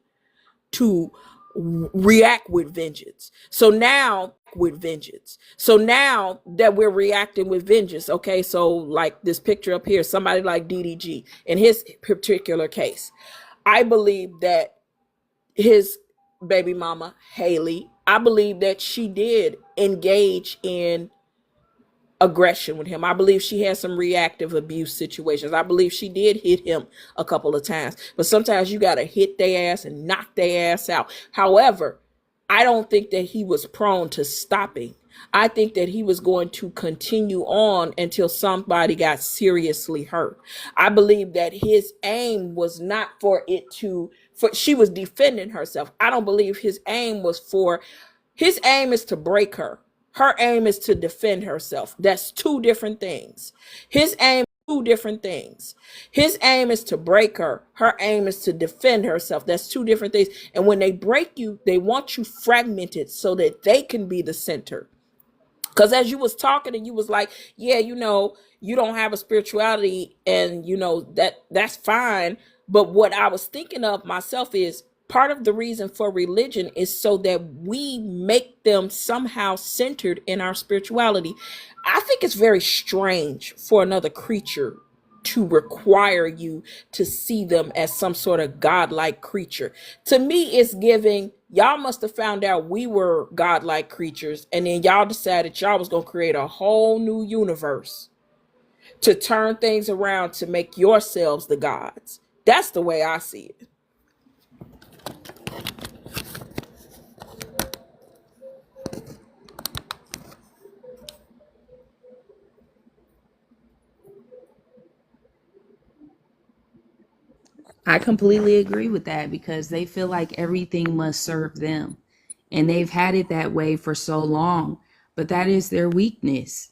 to react with vengeance. So now with vengeance. So now that we're reacting with vengeance, okay, so like this picture up here, somebody like DDG, in his particular case, I believe that his baby mama, Haley, I believe that she did engage in aggression with him. I believe she had some reactive abuse situations. I believe she did hit him a couple of times. But sometimes you got to hit their ass and knock their ass out. However, I don't think that he was prone to stopping. I think that he was going to continue on until somebody got seriously hurt. I believe that his aim was not for it to, for she was defending herself. I don't believe his aim was for, his aim is to break her. Her aim is to defend herself. That's two different things. His aim, two different things. His aim is to break her. Her aim is to defend herself. That's two different things. And when they break you, they want you fragmented so that they can be the center. Because as you was talking and you was like, yeah, you know, you don't have a spirituality and you know that's fine. But what I was thinking of myself is part of the reason for religion is so that we make them somehow centered in our spirituality. I think it's very strange for another creature to require you to see them as some sort of godlike creature. To me, it's giving, y'all must have found out we were godlike creatures, and then y'all decided y'all was going to create a whole new universe to turn things around to make yourselves the gods. That's the way I see it. I completely agree with that because they feel like everything must serve them. And they've had it that way for so long. But that is their weakness.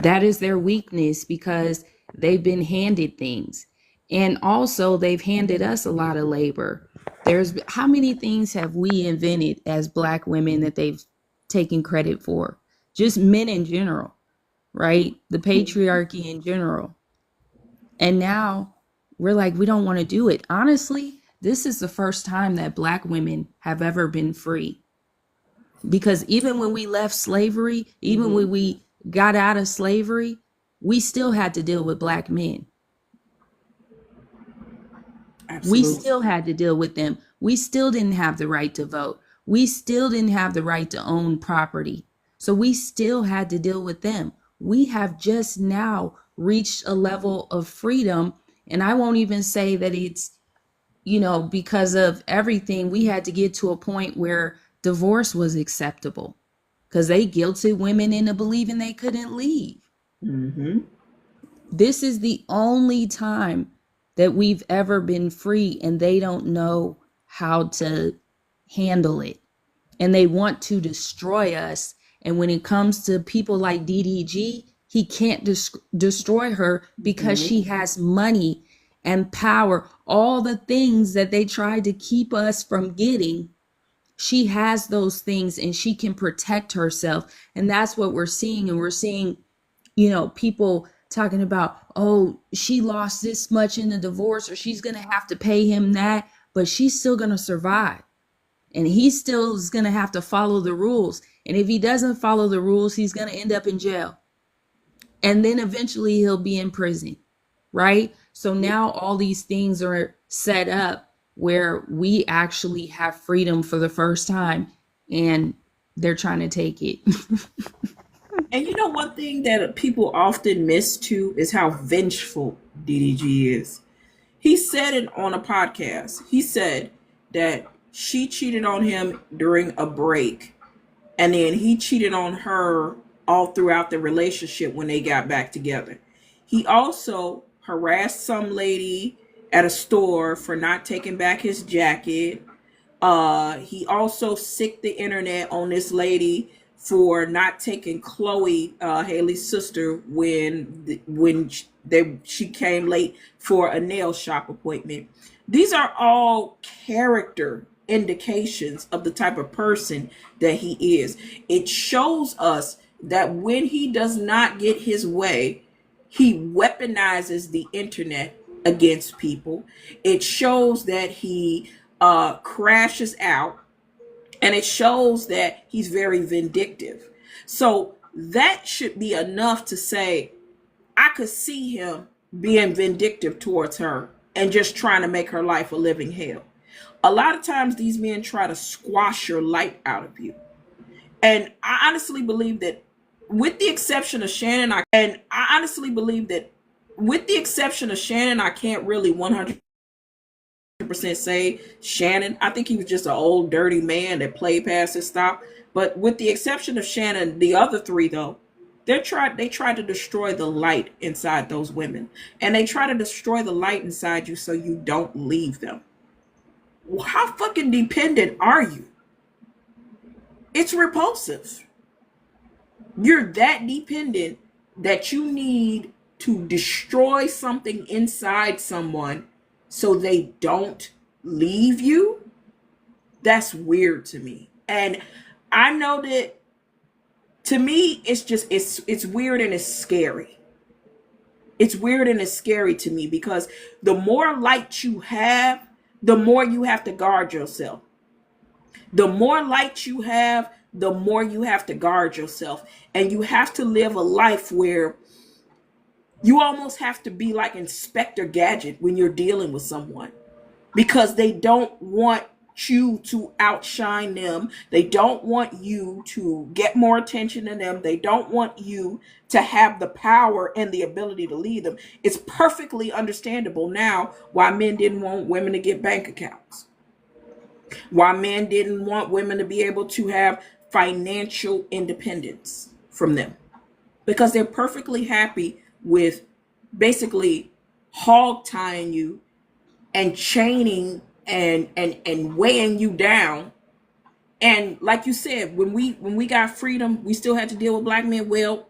That is their weakness because they've been handed things. And also, they've handed us a lot of labor. There's how many things have we invented as Black women that they've taken credit for? Just men in general, right? The patriarchy in general. And now we're like, we don't want to do it. Honestly, this is the first time that Black women have ever been free. Because even when we left slavery, even when we got out of slavery, we still had to deal with Black men. Absolutely. We still had to deal with them. We still didn't have the right to vote. We still didn't have the right to own property. So we still had to deal with them. We have just now reached a level of freedom. And I won't even say that it's, you know, because of everything, we had to get to a point where divorce was acceptable because they guilted women into believing they couldn't leave. This is the only time that we've ever been free, and they don't know how to handle it. And they want to destroy us. And when it comes to people like DDG, he can't destroy her because she has money and power. All the things that they tried to keep us from getting, she has those things and she can protect herself. And that's what we're seeing. And we're seeing, you know, people talking about, oh, she lost this much in the divorce, or she's going to have to pay him that, but she's still going to survive. And he still is going to have to follow the rules. And if he doesn't follow the rules, he's going to end up in jail. And then eventually he'll be in prison, right? So now all these things are set up where we actually have freedom for the first time, and they're trying to take it. And you know, one thing that people often miss too is how vengeful DDG is. He said it on a podcast. He said that she cheated on him during a break, and then he cheated on her all throughout the relationship when they got back together. He also harassed some lady at a store for not taking back his jacket. He also sicked the internet on this lady for not taking Chloe, Haley's sister, when she came late for a nail shop appointment. These are all character indications of the type of person that he is. It shows us that when he does not get his way, he weaponizes the internet against people. It shows that he crashes out. And it shows that he's very vindictive. So that should be enough to say, I could see him being vindictive towards her and just trying to make her life a living hell. A lot of times these men try to squash your light out of you. And I honestly believe that with the exception of Shannon, I can't really 100% say Shannon. I think he was just an old dirty man that played past his stop. But with the exception of Shannon, the other three though, they tried to destroy the light inside those women. And they try to destroy the light inside you so you don't leave them. Well, how fucking dependent are you? It's repulsive. You're that dependent that you need to destroy something inside someone so they don't leave you. That's weird to me. And I know that to me, it's weird and it's scary. It's weird and it's scary to me because the more light you have, the more you have to guard yourself. The more light you have, the more you have to guard yourself. And you have to live a life where you almost have to be like Inspector Gadget when you're dealing with someone, because they don't want you to outshine them. They don't want you to get more attention than them. They don't want you to have the power and the ability to lead them. It's perfectly understandable now why men didn't want women to get bank accounts. Why men didn't want women to be able to have financial independence from them. Because they're perfectly happy with basically hog tying you and chaining and weighing you down. And like you said, when we got freedom, we still had to deal with black men. Well,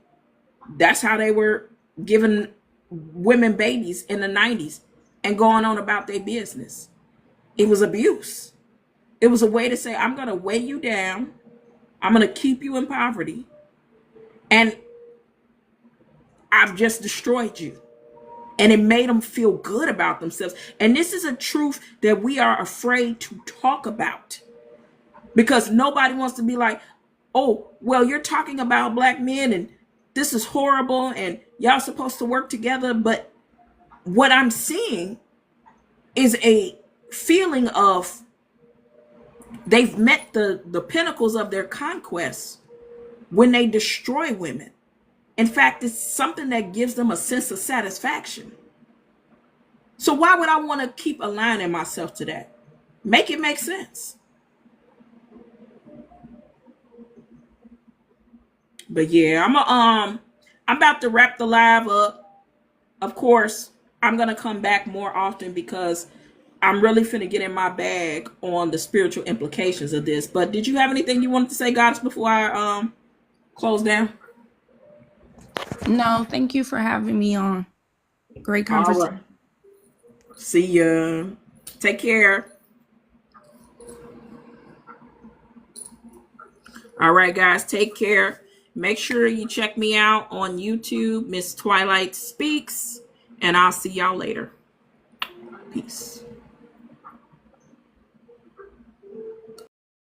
that's how they were giving women babies in the 90s and going on about their business. It was abuse. It was a way to say, I'm going to weigh you down. I'm going to keep you in poverty. And I've just destroyed you. And it made them feel good about themselves. And this is a truth that we are afraid to talk about. Because nobody wants to be like, oh, well, you're talking about black men and this is horrible and y'all supposed to work together. But what I'm seeing is a feeling of they've met the pinnacles of their conquest when they destroy women. In fact, it's something that gives them a sense of satisfaction. So why would I want to keep aligning myself to that? Make it make sense. But yeah, I'm about to wrap the live up. Of course, I'm gonna come back more often because I'm really finna get in my bag on the spiritual implications of this. But did you have anything you wanted to say, Goddess, before I close down? No, thank you for having me on. Great All conversation. right. See ya. Take care. All right, guys, take care. Make sure you check me out on YouTube, Mstwilightspeaks, and I'll see y'all later. Peace.